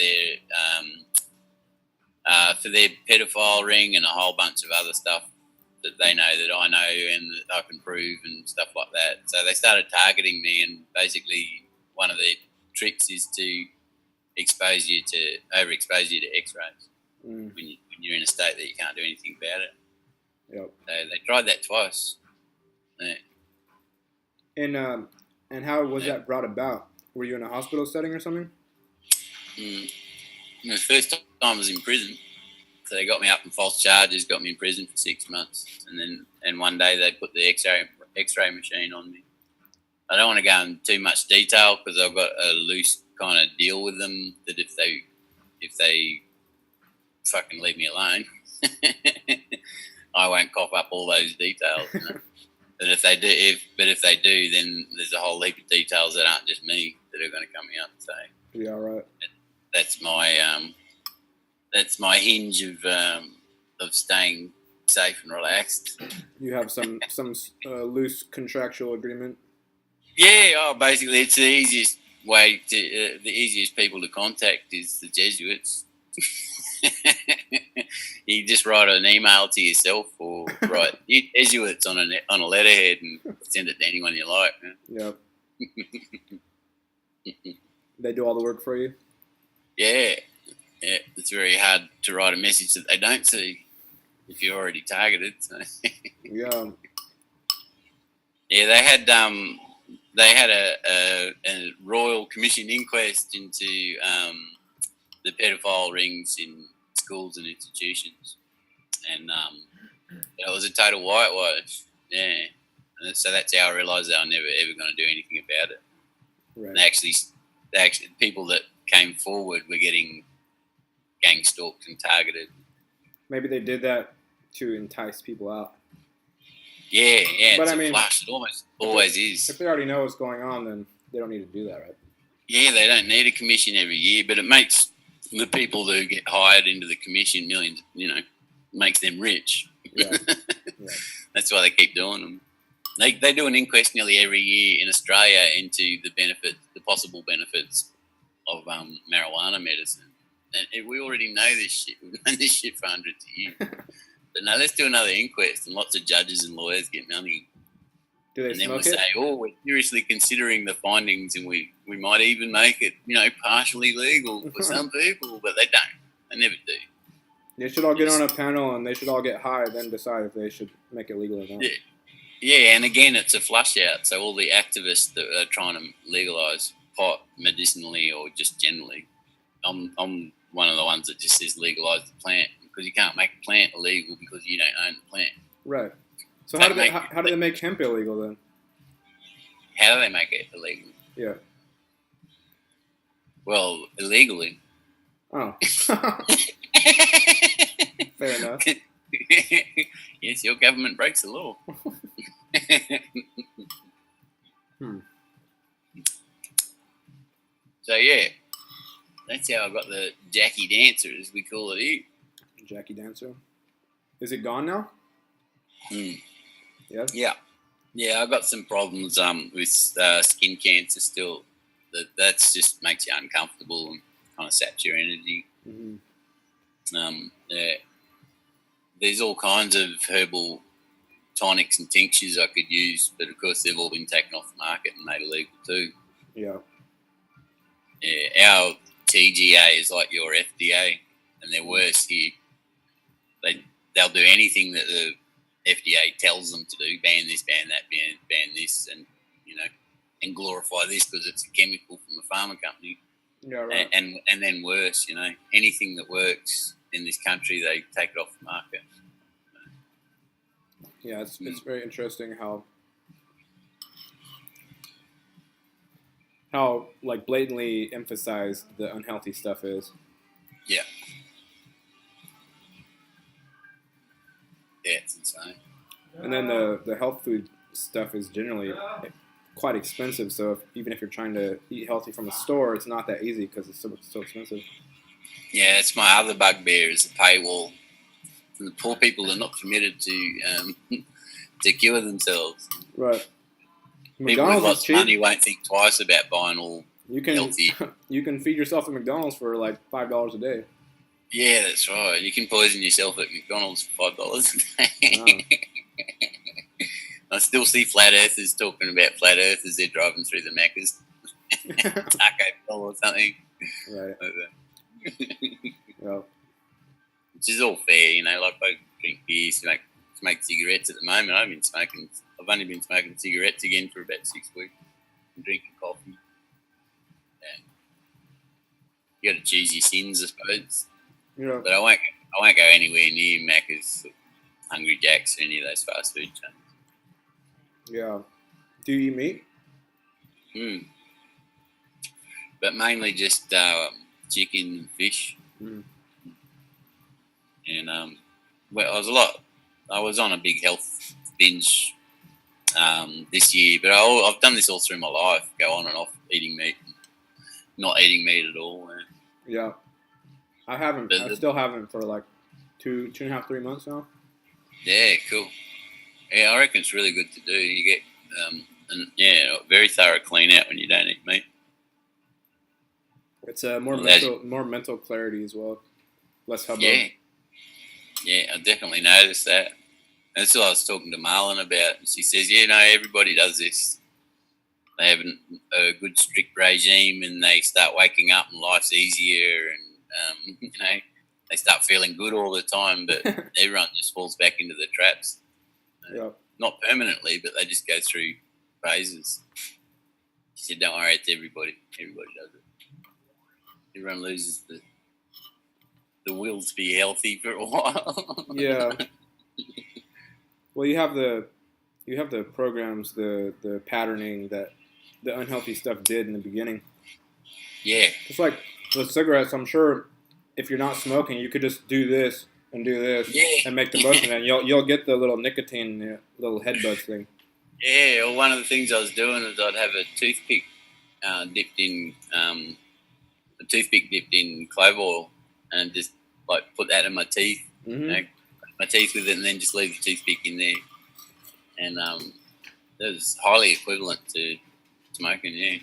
their pedophile ring and a whole bunch of other stuff that they know that I know and that I can prove and stuff like that. So they started targeting me, and basically one of the tricks is to overexpose you to X-rays when you're in a state that you can't do anything about it. Yep. So they tried that twice. Yeah. And how was that brought about? Were you in a hospital setting or something? The first time I was in prison. So they got me up on false charges, got me in prison for 6 months, and one day they put the X-ray machine on me. I don't want to go into too much detail because I've got a loose kind of deal with them that if they fucking leave me alone, I won't cough up all those details. But if they do, then there's a whole heap of details that aren't just me that are going to come out. So yeah, right. That's my hinge of staying safe and relaxed. You have some loose contractual agreement. Yeah, basically it's the easiest way to the easiest people to contact is the Jesuits. You just write an email to yourself or write Jesuits on a letterhead and send it to anyone you like. Yeah. They do all the work for you. Yeah, it's very hard to write a message that they don't see if you're already targeted. So. Yeah. Yeah, they had they had a royal commission inquest into the pedophile rings in schools and institutions, and it was a total whitewash. Yeah, and so that's how I realised they were never ever going to do anything about it. Right. And they actually, people that came forward were getting gang stalked and targeted. Maybe they did that to entice people out. Yeah, But it's I mean, flush. It almost always is. If they already know what's going on, then they don't need to do that, right? Yeah, they don't need a commission every year, but it makes the people who get hired into the commission millions, makes them rich. Yeah. That's why they keep doing them. They do an inquest nearly every year in Australia into the possible benefits of marijuana medicine. And we already know this shit. We've known this shit for hundreds of years. But no, let's do another inquest, and lots of judges and lawyers get money. Do they and then smoke we'll it? say, we're seriously considering the findings, and we might even make it, partially legal for some people, but they don't. They never do. They should all get on a panel, and they should all get high, then decide if they should make it legal or not. Yeah, and again, it's a flush out. So all the activists that are trying to legalise pot medicinally or just generally, I'm one of the ones that just says legalise the plant, because you can't make a plant illegal because you don't own the plant. Right. So how do they make hemp illegal then? How do they make it illegal? Yeah. Well, illegally. Oh. Fair enough. Yes, your government breaks the law. So yeah, that's how I got the Jackie Dancer, as we call it here. Jackie Dancer. Is it gone now? Yes? Yeah, I've got some problems with skin cancer still. That's just makes you uncomfortable and kind of saps your energy. Mm-hmm. There's all kinds of herbal tonics and tinctures I could use, but of course they've all been taken off the market and made illegal too. Yeah. Yeah, our TGA is like your FDA, and they're worse here. They'll do anything that the FDA tells them to do: ban this, ban that, ban this, and glorify this because it's a chemical from a pharma company. Yeah, right. And then worse, anything that works in this country, they take it off the market. Yeah, it's very interesting how like blatantly emphasized the unhealthy stuff is. Yeah. Yeah, it's insane. And then the health food stuff is generally quite expensive. So even if you're trying to eat healthy from a store, it's not that easy because it's so expensive. Yeah, it's my other bugbear is the paywall. And the poor people are not committed to cure themselves. Right. People with lots of money won't think twice about buying all healthy. You can feed yourself at McDonald's for like $5 a day. Yeah, that's right. You can poison yourself at McDonald's for $5 a day. I still see flat earthers talking about flat earthers. They're driving through the Macca's Taco Bell or something. Right. Well, which is all fair, like I drink beer, smoke cigarettes at the moment. I've only been smoking cigarettes again for about 6 weeks. I'm drinking coffee. And you got to choose your sins, I suppose. Yeah. But I won't go anywhere near Macca's, Hungry Jack's, or any of those fast food chains. Yeah. Do you eat meat? But mainly just chicken and fish. And I was on a big health binge this year, but I've done this all through my life, go on and off eating meat, and not eating meat at all. Yeah. I haven't. I still haven't for like 2.5, 3 months now. Yeah, cool. Yeah, I reckon it's really good to do. You get a very thorough clean out when you don't eat meat. It's more mental clarity as well. Less hubbub. Yeah, I definitely noticed that. That's what I was talking to Marlon about. And she says, everybody does this. They have a good strict regime, and they start waking up, and life's easier, and they start feeling good all the time. But everyone just falls back into the traps. Yeah. Not permanently, but they just go through phases. She said, "Don't worry, it's everybody. Everybody does it. Everyone loses the will to be healthy for a while." Yeah. Well, you have the programs, the patterning that the unhealthy stuff did in the beginning. Yeah. Just like with cigarettes, I'm sure if you're not smoking, you could just do this and do this and make the motion, and you'll get the little nicotine, little headbuds thing. Yeah. Well, one of the things I was doing is I'd have a toothpick dipped in clove oil, and just like put that in my teeth, my teeth with it, and then just leave the toothpick in there, and that was highly equivalent to smoking. Yeah.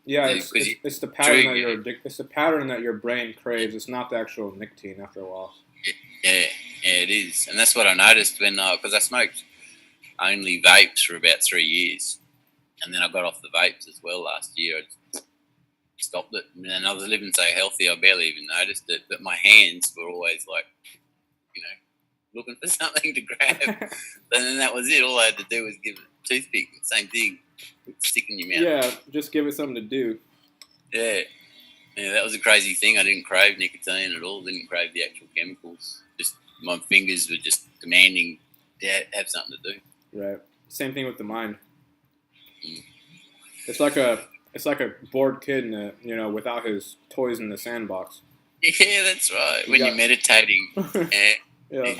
Yeah, it's the pattern that it's the pattern that your brain craves. It's not the actual nicotine after a while. Yeah, it is, and that's what I noticed when because I smoked only vapes for about 3 years, and then I got off the vapes as well last year. I stopped it, and I was living so healthy, I barely even noticed it. But my hands were always like, looking for something to grab, and then that was it. All I had to do was give it a toothpick. Same thing, stick in your mouth. Yeah, just give it something to do. Yeah, that was a crazy thing. I didn't crave nicotine at all. Didn't crave the actual chemicals. Just my fingers were just demanding to have something to do. Right. Same thing with the mind. It's like a bored kid without his toys in the sandbox. Yeah, that's right. When you're meditating. Yeah.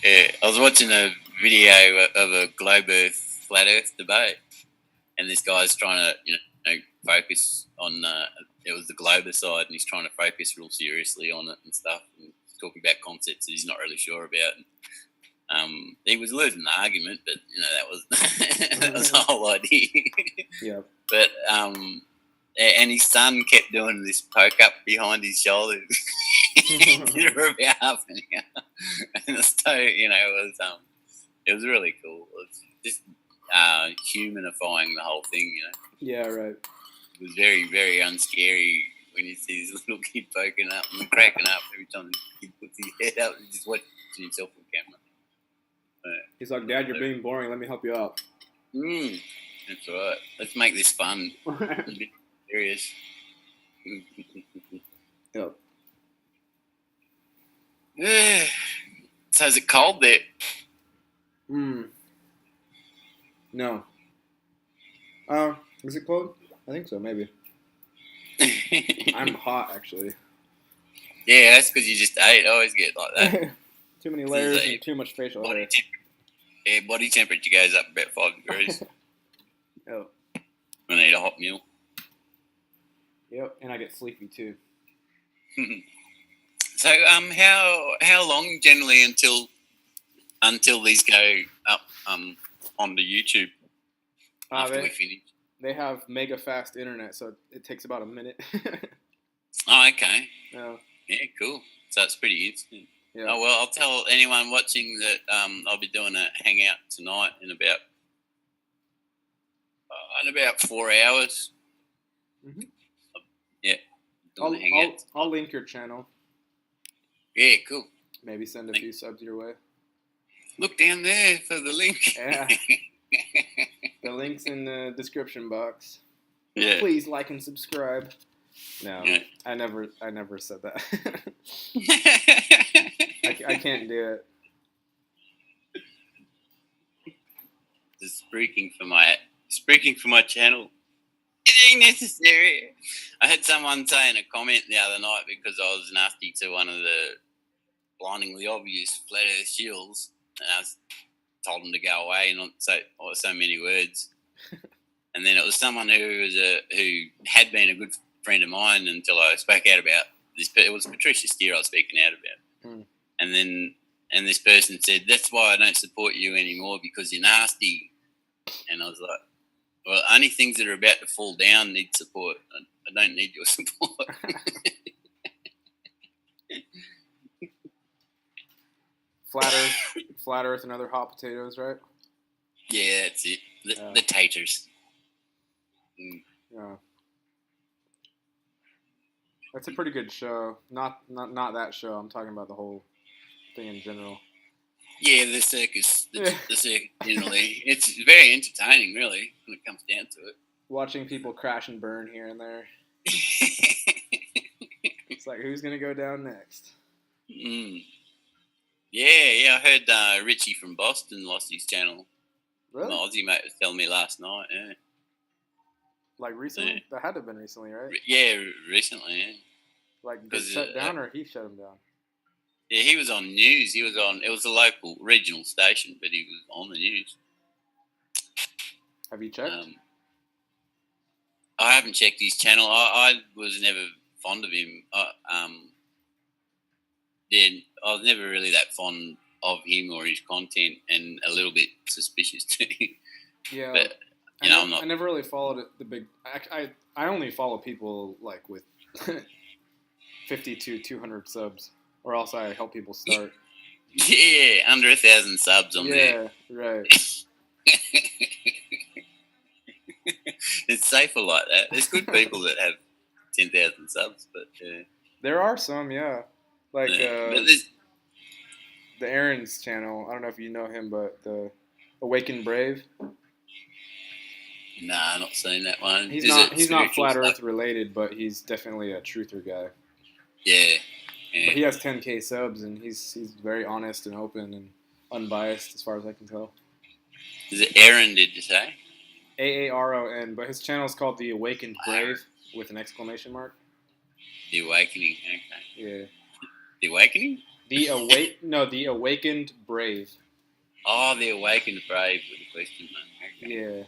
I was watching a video of a globe Earth, flat Earth debate, and this guy's trying to focus on it was the globe side, and he's trying to focus real seriously on it and stuff, and talking about concepts that he's not really sure about. And, he was losing the argument, but that was the whole idea. Yeah. But and his son kept doing this poke up behind his shoulder for about half an hour, and so it was really cool. It was just humanifying the whole thing, Yeah, right. It was very, very unscary when you see this little kid poking up and cracking up every time he puts his head up and just watching himself on camera. He's like, "Dad, you're being boring. Let me help you out." That's right. Let's make this fun. A bit serious. Yep. So is it cold there? No. Is it cold? I think so, maybe. I'm hot, actually. Yeah, that's because you just ate. I always get like that. Too many layers and too much facial hair. Body temperature goes up about 5 degrees. Oh. When I eat a hot meal. Yep, and I get sleepy too. So, how long generally until these go up onto YouTube after we finish? They have mega fast internet, so it takes about a minute. Oh, okay. Yeah, cool. So it's pretty instant. Yeah. Oh well, I'll tell anyone watching that I'll be doing a hangout tonight in about 4 hours. Mm-hmm. Yeah. I'll link your channel. Yeah, cool. Maybe send a few subs your way. Look down there for the link. Yeah. The link's in the description box. Yeah. Please like and subscribe. No, yeah. I never said that. I can't do it. Just speaking for my channel. It ain't necessary. I had someone say in a comment the other night because I was nasty to one of the blindingly obvious flat earth shills, and I told him to go away and not say so many words. And then it was someone who had been a good friend of mine until I spoke out about this. It was Patricia Steer I was speaking out about. And this person said, "That's why I don't support you anymore, because you're nasty." And I was like, well, only things that are about to fall down need support. I don't need your support. Flat Earth and other hot potatoes, right? Yeah, that's it. The taters. Yeah. That's a pretty good show. Not that show. I'm talking about the whole thing in general. Yeah, the circus. The circus generally. It's very entertaining, really, when it comes down to it. watching people crash and burn here and there. It's like, who's gonna go down next? Mm. Yeah. I heard Richie from Boston lost his channel. Really? My Aussie mate was telling me last night. Yeah. Like recently? Yeah. That had to have been recently, right? Yeah, recently. Yeah. Like, did it 'Cause, shut down or he shut him down? Yeah, he was on news. He was on. It was a local regional station, but he was on the news. Have you checked? I haven't checked his channel. I was never fond of him. I was never really that fond of him or his content, and a little bit suspicious too. Yeah. But I never really followed the big. I only follow people like with 50 to 200 subs, or else I help people start. Yeah, under 1,000 subs on there. Yeah, right. It's safer like that. There's good people that have 10,000 subs, but There are some, yeah. Like but the Aaron's channel. I don't know if you know him, but the Awakened Brave. nah, I'm not seeing that one. He's Is not. it He's not spiritual flat stuff? Earth related, but he's definitely a truther guy. Yeah. But he has 10K subs, and he's very honest and open and unbiased, as far as I can tell. Is it Aaron? Did you say? AARON, but his channel is called The Awakened Brave with an exclamation mark. The Awakening. Okay. Yeah. The Awakening? The Awakened Brave. Oh, The Awakened Brave with a question mark. Okay. Yeah.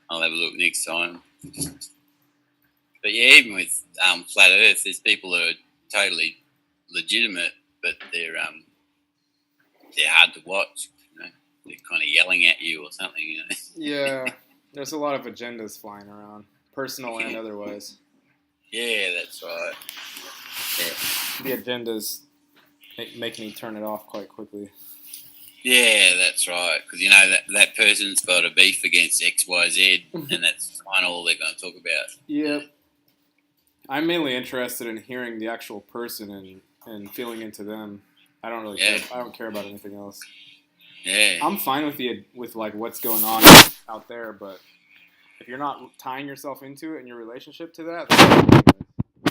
I'll have a look next time. But yeah, even with Flat Earth, there's people that are totally legitimate, but they're hard to watch. You know? They're kind of yelling at you or something. You know? Yeah. There's a lot of agendas flying around, personal and otherwise. Yeah, that's right. Yeah. The agendas make me turn it off quite quickly. Yeah, that's right. Because you know that person's got a beef against X, Y, Z, and that's kind of all they're going to talk about. Yep. I'm mainly interested in hearing the actual person and feeling into them. I don't really care. I don't care about anything else. Yeah. I'm fine with like what's going on out there, but if you're not tying yourself into it in your relationship to that, then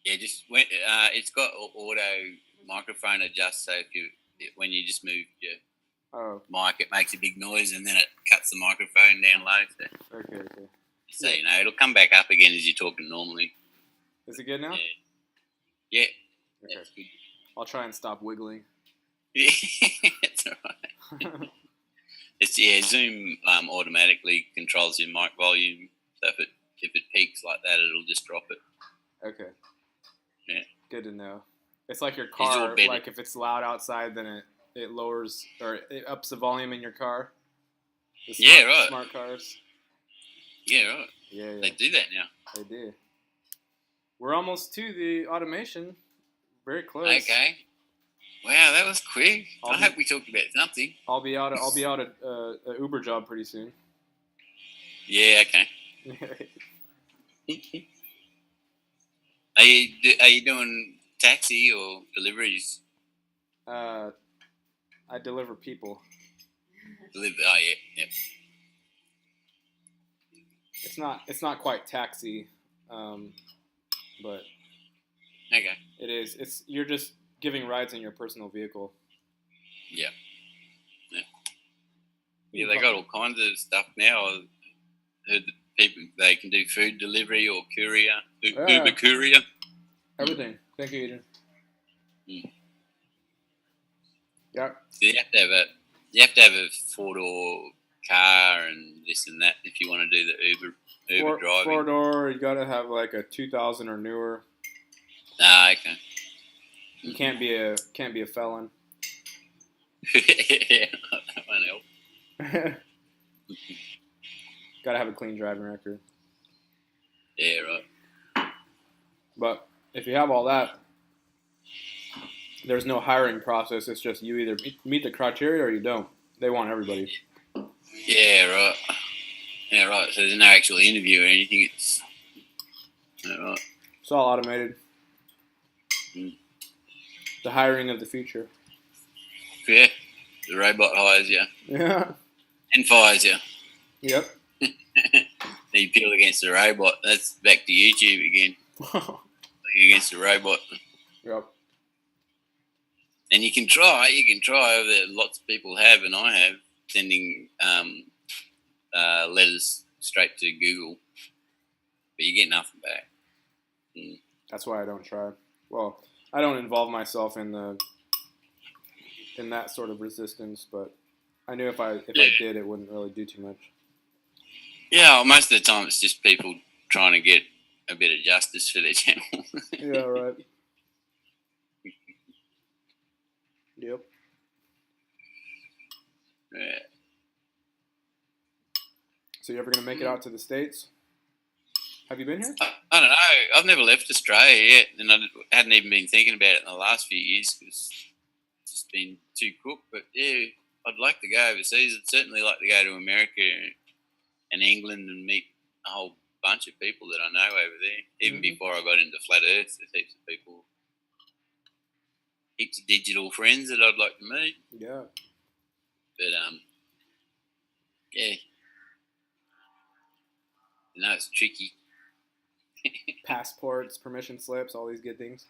Yeah, just when it's got auto microphone adjust, so when you just move your mic, it makes a big noise, and then it cuts the microphone down low. So, okay. So you know it'll come back up again as you're talking normally. Is it good now? Yeah. Okay. That's good. I'll try and stop wiggling. Yeah, that's right. It's Zoom automatically controls your mic volume, so if it peaks like that, it'll just drop it. Okay. Yeah. Good to know. It's like your car. Like if it's loud outside, then it lowers or it ups the volume in your car. Right. Smart cars. Yeah, right. Yeah. They do that now. They do. We're almost to the automation. Very close. Okay. Wow, that was quick. I hope we talked about something. I'll be out at an Uber job pretty soon. Yeah. Okay. Are you doing taxi or deliveries? I deliver people. Oh yeah. Yep. It's not quite taxi, but okay. It is. You're just giving rides in your personal vehicle. Yeah. Yeah, they got all kinds of stuff now. I heard that people they can do food delivery or courier, Uber courier. Everything. Thank you, Adrian. Yeah. So you have to have a 4-door car and this and that if you want to do the Uber driving. 4-door. You gotta have like a 2000 or newer. Ah, okay. You can't be a felon. Yeah, that won't help. Gotta have a clean driving record. Yeah, right. But if you have all that, there's no hiring process. It's just you either meet the criteria or you don't. They want everybody. Yeah, right. Yeah, right. So there's no actual interview or anything. It's right. It's all automated. The hiring of the future. Yeah, the robot hires you. Yeah. And fires you. Yep. Then you peel against the robot. That's back to YouTube again. Against the robot. Yep. And you can try. That lots of people have, and I have, sending letters straight to Google, but you get nothing back. That's why I don't try. Well, I don't involve myself in that sort of resistance, but I knew if I did, it wouldn't really do too much. Yeah, well, most of the time it's just people trying to get a bit of justice for their channel. Yeah, right. Yep. Yeah. So you ever gonna make it out to the States? Have you been here? I don't know. I've never left Australia yet, and I hadn't even been thinking about it in the last few years because it's just been too cooked. But yeah, I'd like to go overseas. I'd certainly like to go to America and England and meet a whole bunch of people that I know over there. Even before I got into flat Earth, there's heaps of people, heaps of digital friends that I'd like to meet. Yeah. But yeah, it's tricky. Passports, permission slips, all these good things.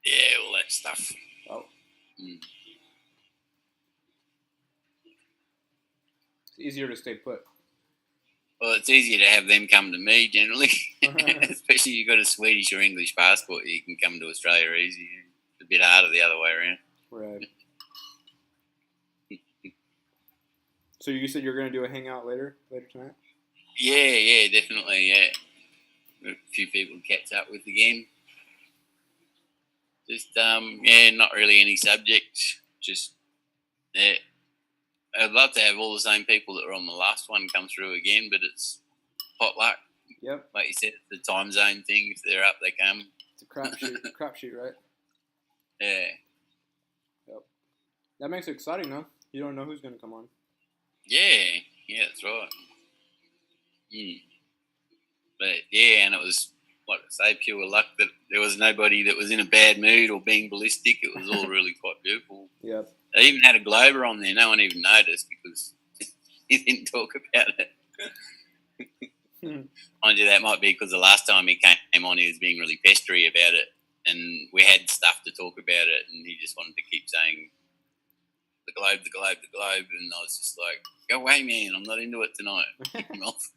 Yeah, all that stuff. Oh. It's easier to stay put. Well, it's easier to have them come to me generally, especially if you've got a Swedish or English passport. You can come to Australia easy. It's a bit harder the other way around. Right. So you said you're going to do a hangout later tonight? Yeah, definitely, yeah. A few people to catch up with again. Just, not really any subject. Just, yeah. I'd love to have all the same people that were on the last one come through again, but it's potluck. Yep. Like you said, it's the time zone thing. If they're up, they come. It's a crapshoot, right? Yeah. Yep. That makes it exciting, though. You don't know who's going to come on. Yeah, that's right. But yeah, and it was, like I say, pure luck that there was nobody that was in a bad mood or being ballistic. It was all really quite beautiful. Yep. They even had a Glober on there. No one even noticed because he didn't talk about it. Mind you, that might be because the last time he came on, he was being really pestery about it, and we had stuff to talk about it, and he just wanted to keep saying the globe, and I was just like, go away, man, I'm not into it tonight. Kick him off.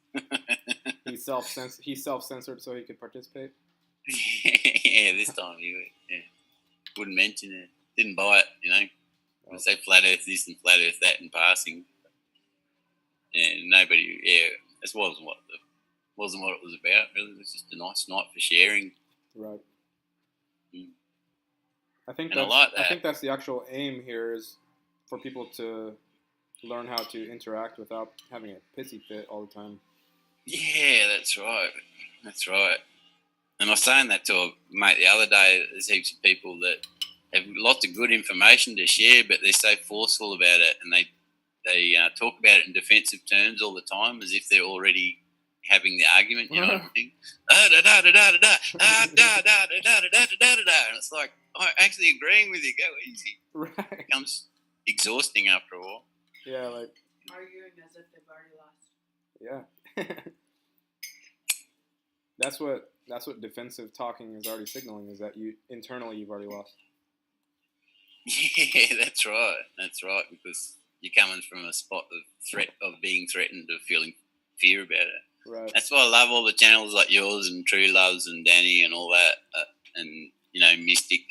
He self-censored so he could participate? Yeah, this time he wouldn't mention it. Didn't buy it, I'd say flat earth this and flat earth that in passing. And nobody, this wasn't what it was about, really. It was just a nice night for sharing. Right. I think that's the actual aim here, is for people to learn how to interact without having a pissy fit all the time. Yeah, that's right. And I was saying that to a mate the other day. There's heaps of people that have lots of good information to share, but they're so forceful about it, and they talk about it in defensive terms all the time, as if they're already having the argument. You know what I mean? And it's like, I'm actually agreeing with you. Go easy. Right. It becomes exhausting after a while. Yeah, like arguing as if they've already lost. Yeah. That's what defensive talking is already signaling, is that you've already lost. Yeah, that's right, because you're coming from a spot of being threatened, of feeling fear about it. Right. That's why I love all the channels like yours and True Loves and Danny and all that, and Mystic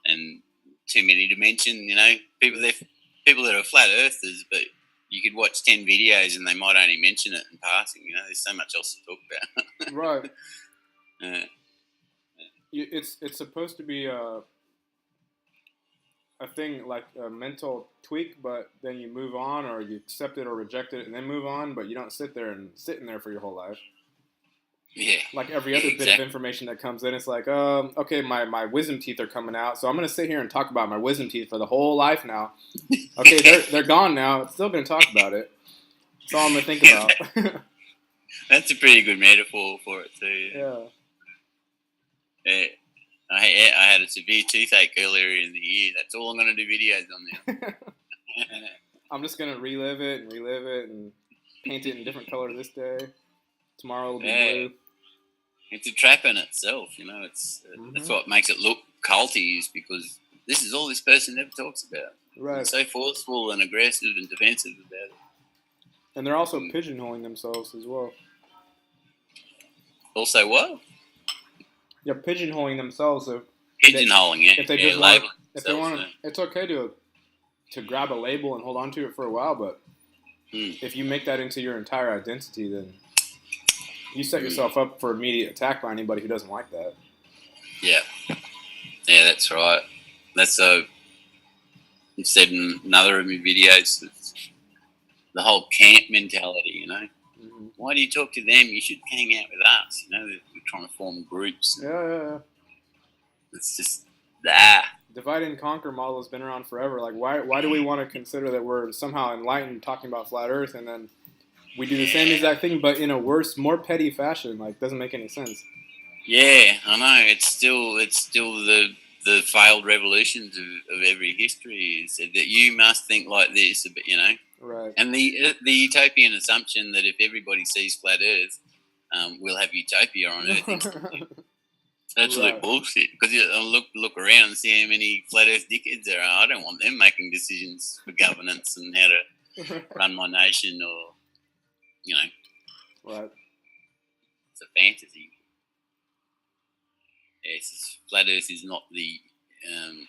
and Too Many to Mention. People that are flat earthers, but you could watch 10 videos and they might only mention it in passing. There's so much else to talk about. Right. Yeah. It's supposed to be a thing, like a mental tweak, but then you move on, or you accept it or reject it and then move on, but you don't sit in there for your whole life. Yeah. Like every other bit of information that comes in, it's like, okay, my wisdom teeth are coming out, so I'm going to sit here and talk about my wisdom teeth for the whole life now. Okay, they're gone now. I'm still going to talk about it. That's all I'm going to think about. That's a pretty good metaphor for it too. Yeah. Yeah. I had a severe toothache earlier in the year. That's all I'm going to do videos on now. I'm just going to relive it and paint it in different color this day. Tomorrow will be blue. It's a trap in itself, you know. That's what makes it look culty, is because this is all this person ever talks about. Right. It's so forceful and aggressive and defensive about it. And they're also pigeonholing themselves as well. Also what? They're pigeonholing themselves. So pigeonholing it. If they just want, if they want, it's okay to grab a label and hold on to it for a while, but if you make that into your entire identity, then you set yourself up for immediate attack by anybody who doesn't like that. Yeah, that's right. That's you've said in another of my videos, the whole camp mentality, you know. Mm-hmm. Why do you talk to them? You should hang out with us. You know, we're trying to form groups. Yeah. It's just divide and conquer model has been around forever. Like, why do we want to consider that we're somehow enlightened talking about flat Earth, and then we do the same exact thing, but in a worse, more petty fashion? Like, doesn't make any sense. Yeah, I know. It's still the failed revolutions of every history is that you must think like this, but you know. Right. And the utopian assumption that if everybody sees flat Earth, we'll have utopia on Earth instantly. Absolute bullshit. Because you look around and see how many flat Earth dickheads there are. I don't want them making decisions for governance and how to run my nation, or you know. Right. It's a fantasy. Yes, flat Earth is not the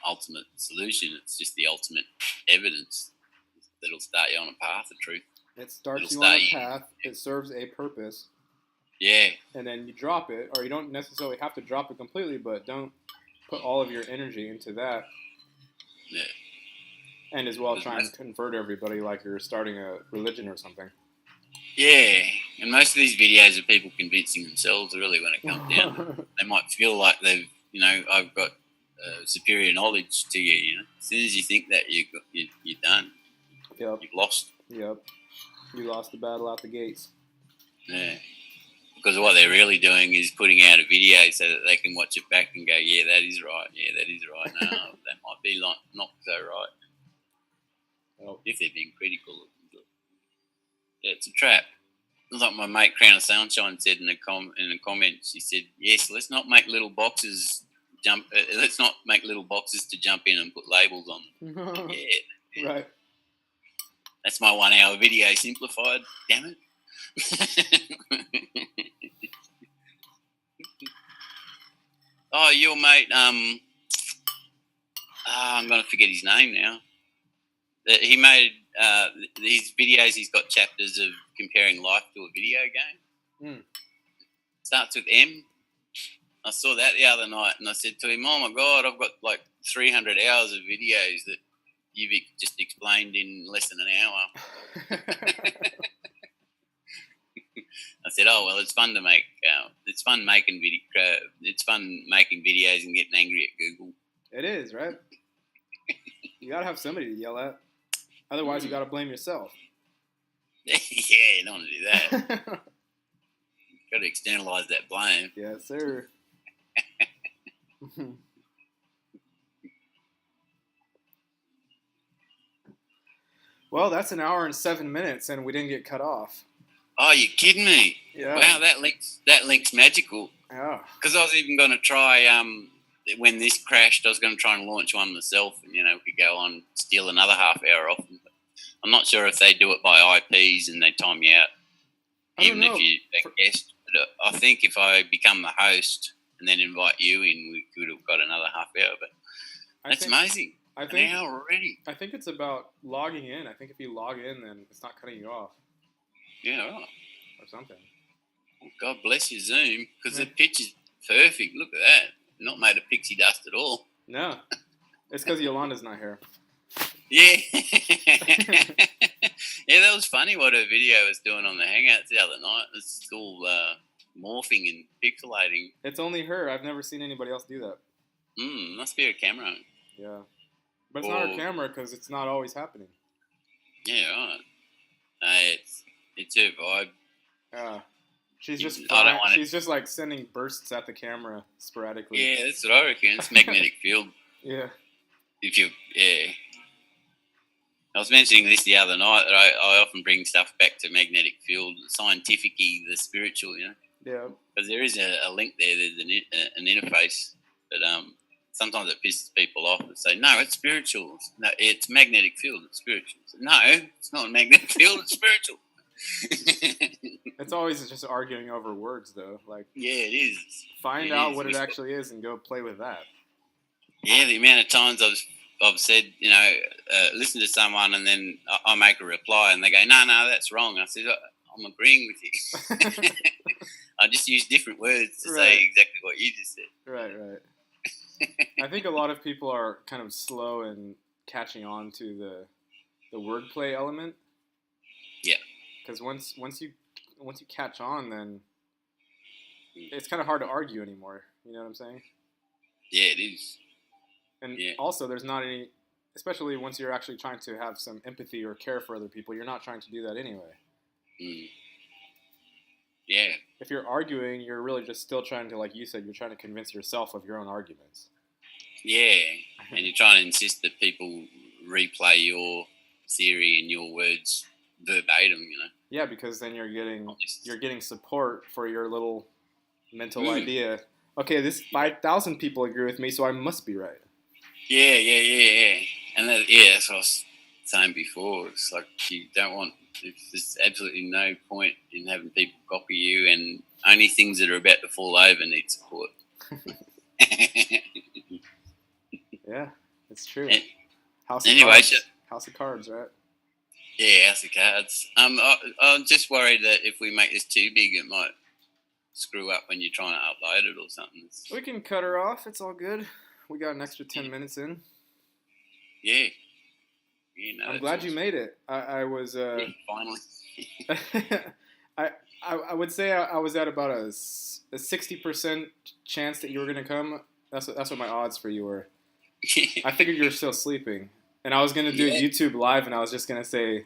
ultimate solution. It's just the ultimate evidence that'll start you on a path of truth. It starts you on a path. It serves a purpose. Yeah. And then you drop it, or you don't necessarily have to drop it completely, but don't put all of your energy into that. Yeah. And as well try and convert everybody like you're starting a religion or something. Yeah. And most of these videos are people convincing themselves, really, when it comes down. They might feel like they've, you know, I've got superior knowledge to you, you know. As soon as you think that, you're done. Yep. You've lost. Yep. You lost the battle out the gates. Yeah. Because what they're really doing is putting out a video so that they can watch it back and go, yeah, that is right. Yeah, that is right. No, that might be not so right. Well, if they're being critical. Yeah, it's a trap. Like my mate Crown of Sunshine said in a comment, she said, yes, let's not make little boxes let's not make little boxes to jump in and put labels on them. Yeah. Right. That's my 1 hour video simplified. Damn it. Oh, your mate, I'm going to forget his name now. He made these videos, he's got chapters of comparing life to a video game. Starts with M. I saw that the other night and I said to him, oh my God, I've got like 300 hours of videos that you've just explained in less than an hour. I said, oh, well, it's fun to make, it's fun making videos and getting angry at Google. It is, right? You got to have somebody to yell at. Otherwise, you got to blame yourself. Yeah, you don't want to do that. Got to externalize that blame. Yes, sir. Well, that's an hour and 7 minutes, and we didn't get cut off. Oh, you're kidding me? Yeah. Wow, that link's magical. Yeah. Because I was even going to try, when this crashed, I was going to try and launch one myself, and, you know, we could go on, steal another half hour off them. But I'm not sure if they do it by IPs and they time you out, even if you're a guest. But I think if I become the host and then invite you in, we could have got another half hour. But that's amazing. An hour already. I think it's about logging in. I think if you log in, then it's not cutting you off. Yeah, right. Or something. Well, God bless your Zoom, because the pitch is perfect. Look at that. Not made of pixie dust at all. No. It's because Yolanda's not here. Yeah. Yeah, that was funny what her video was doing on the Hangouts the other night. It's all morphing and pixelating. It's only her. I've never seen anybody else do that. Must be her camera. Yeah. But it's not her camera because it's not always happening. Yeah, right. It's her vibe. Yeah. She's just she's just like sending bursts at the camera sporadically. Yeah, that's what I reckon. It's magnetic field. Yeah. I was mentioning this the other night that I often bring stuff back to magnetic field, scientific-y, the spiritual, Yeah. because there is a link there. There's an interface, but sometimes it pisses people off and say, "No, it's spiritual. No, it's magnetic field. It's spiritual." So, no, it's not a magnetic field. It's spiritual. It's always just arguing over words, though. Like, yeah, it is. Find out what it actually is and go play with that. Yeah, the amount of times I've said, listen to someone and then I make a reply and they go, no, that's wrong. I said, I'm agreeing with you. I just use different words to say exactly what you just said. Right. I think a lot of people are kind of slow in catching on to the wordplay element. Yeah. Because once you catch on, then it's kind of hard to argue anymore. You know what I'm saying? Yeah, it is. And also, there's not any, especially once you're actually trying to have some empathy or care for other people, you're not trying to do that anyway. Mm. Yeah. If you're arguing, you're really just still trying to, like you said, you're trying to convince yourself of your own arguments. Yeah, and you're trying to insist that people replay your theory and your words verbatim, Yeah, because then you're getting support for your little mental idea. Okay, this 5,000 people agree with me, so I must be right. Yeah. And that's what I was saying before. It's like you don't want. There's absolutely no point in having people copy you, and only things that are about to fall over need support. Yeah, it's true. House of Cards, right? Yeah, House of Cards. I'm just worried that if we make this too big, it might screw up when you're trying to upload it or something. We can cut her off. It's all good. We got an extra 10 minutes in. Yeah. I'm glad you made it. I was. Finally. I would say I was at about a 60% chance that you were gonna come. That's what my odds for you were. I figured you were still sleeping, and I was gonna do YouTube live, and I was just gonna say,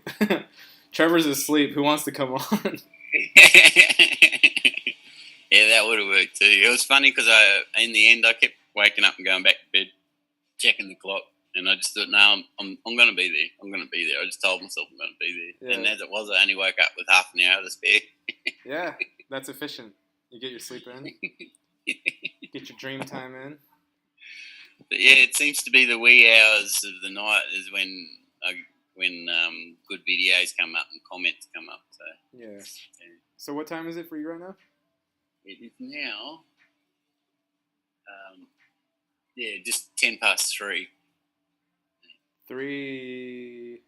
"Trevor's asleep. Who wants to come on?" Yeah, that would have worked too. It was funny because in the end, I kept waking up and going back to bed, checking the clock, and I just thought, no, I'm going to be there. I'm going to be there. I just told myself I'm going to be there. Yeah. And as it was, I only woke up with half an hour to spare. Yeah, that's efficient. You get your sleep in, get your dream time in. But yeah, it seems to be the wee hours of the night is when good videos come up and comments come up. So yeah. So what time is it for you right now? It is now, just 3:10. 3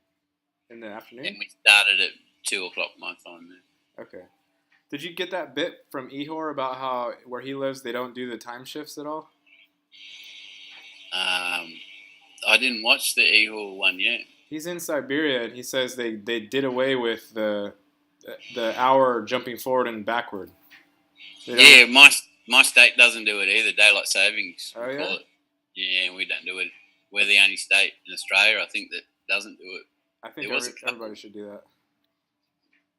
in the afternoon? And we started at 2 o'clock my time then. Okay. Did you get that bit from Ihor about how where he lives they don't do the time shifts at all? I didn't watch the Ihor one yet. He's in Siberia and he says they did away with the hour jumping forward and backward. Yeah, my state doesn't do it either. Daylight savings. Oh, yeah? Call it. Yeah, we don't do it. We're the only state in Australia, I think, that doesn't do it. I think everybody should do that.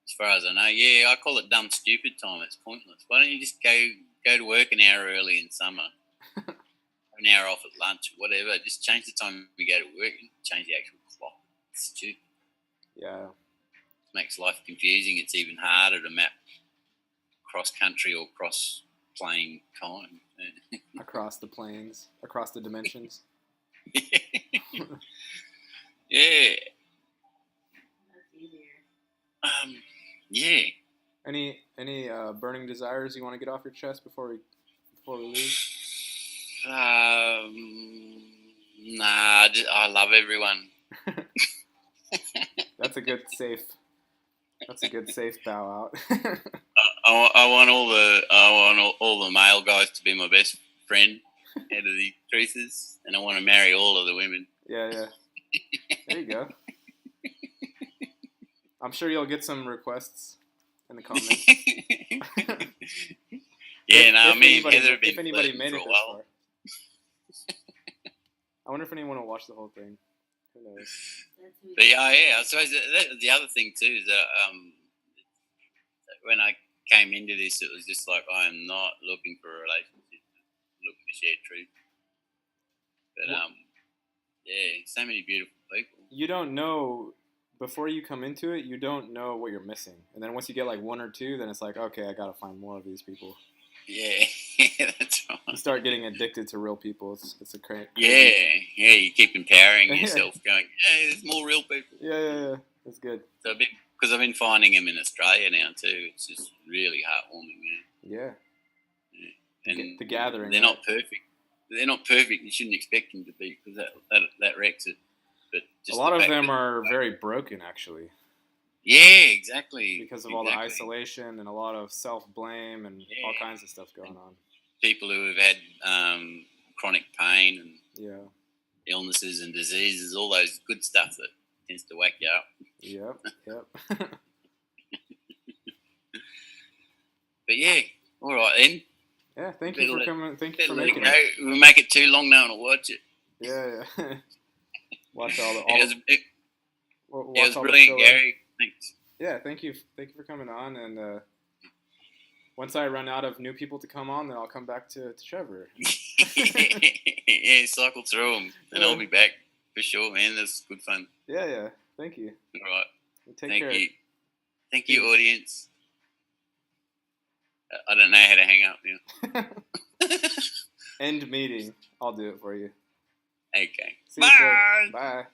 As far as I know, yeah, I call it dumb, stupid time. It's pointless. Why don't you just go to work an hour early in summer, have an hour off at lunch, or whatever. Just change the time we go to work and change the actual clock. It's stupid. Yeah. It makes life confusing. It's even harder to map cross-country or cross-plane time. Across the planes, across the dimensions. Yeah. That's easier. Yeah. Any burning desires you want to get off your chest before we leave? Nah. I love everyone. That's a good safe bow out. I want all the male guys to be my best friend out of the truthers, and I want to marry all of the women. Yeah. There you go. I'm sure you'll get some requests in the comments. If anybody made it this far. I wonder if anyone will watch the whole thing. Who knows? But yeah. I suppose the other thing too is that when I came into this, it was just like I am not looking for a relationship, I'm looking to share truth. But so many beautiful people. You don't know before you come into it, you don't know what you're missing, and then once you get like one or two, then it's like, okay, I gotta find more of these people. Yeah, that's You right. start getting addicted to real people. It's a crazy. Yeah, you keep empowering yourself, going, hey, there's more real people. Yeah. That's good. So because I've been finding them in Australia now too. It's just really heartwarming, man. Yeah. And The gathering. They're right? not perfect. They're not perfect. You shouldn't expect them to be because that wrecks it. But just a lot the of fact them that- are very broken, actually, Yeah, exactly. because of all the isolation and a lot of self-blame and all kinds of stuff going on. People who have had chronic pain and Yeah. illnesses and diseases, all those good stuff that tends to whack you up. Yep. But yeah, all right then. Yeah, thank you for coming. Thank you for Let it making go. it. We'll make it too long, no one will watch it. Yeah. Watch all the. It Watch was all the brilliant, filler. Gary. Thanks. Yeah, thank you for coming on. And once I run out of new people to come on, then I'll come back to Trevor. Yeah, cycle through them, and I'll be back for sure, man. That's good fun. Yeah. Thank you. All right. Take care. Thank you, audience. I don't know how to hang up now. End meeting. I'll do it for you. Okay. See you, Trevor. Bye.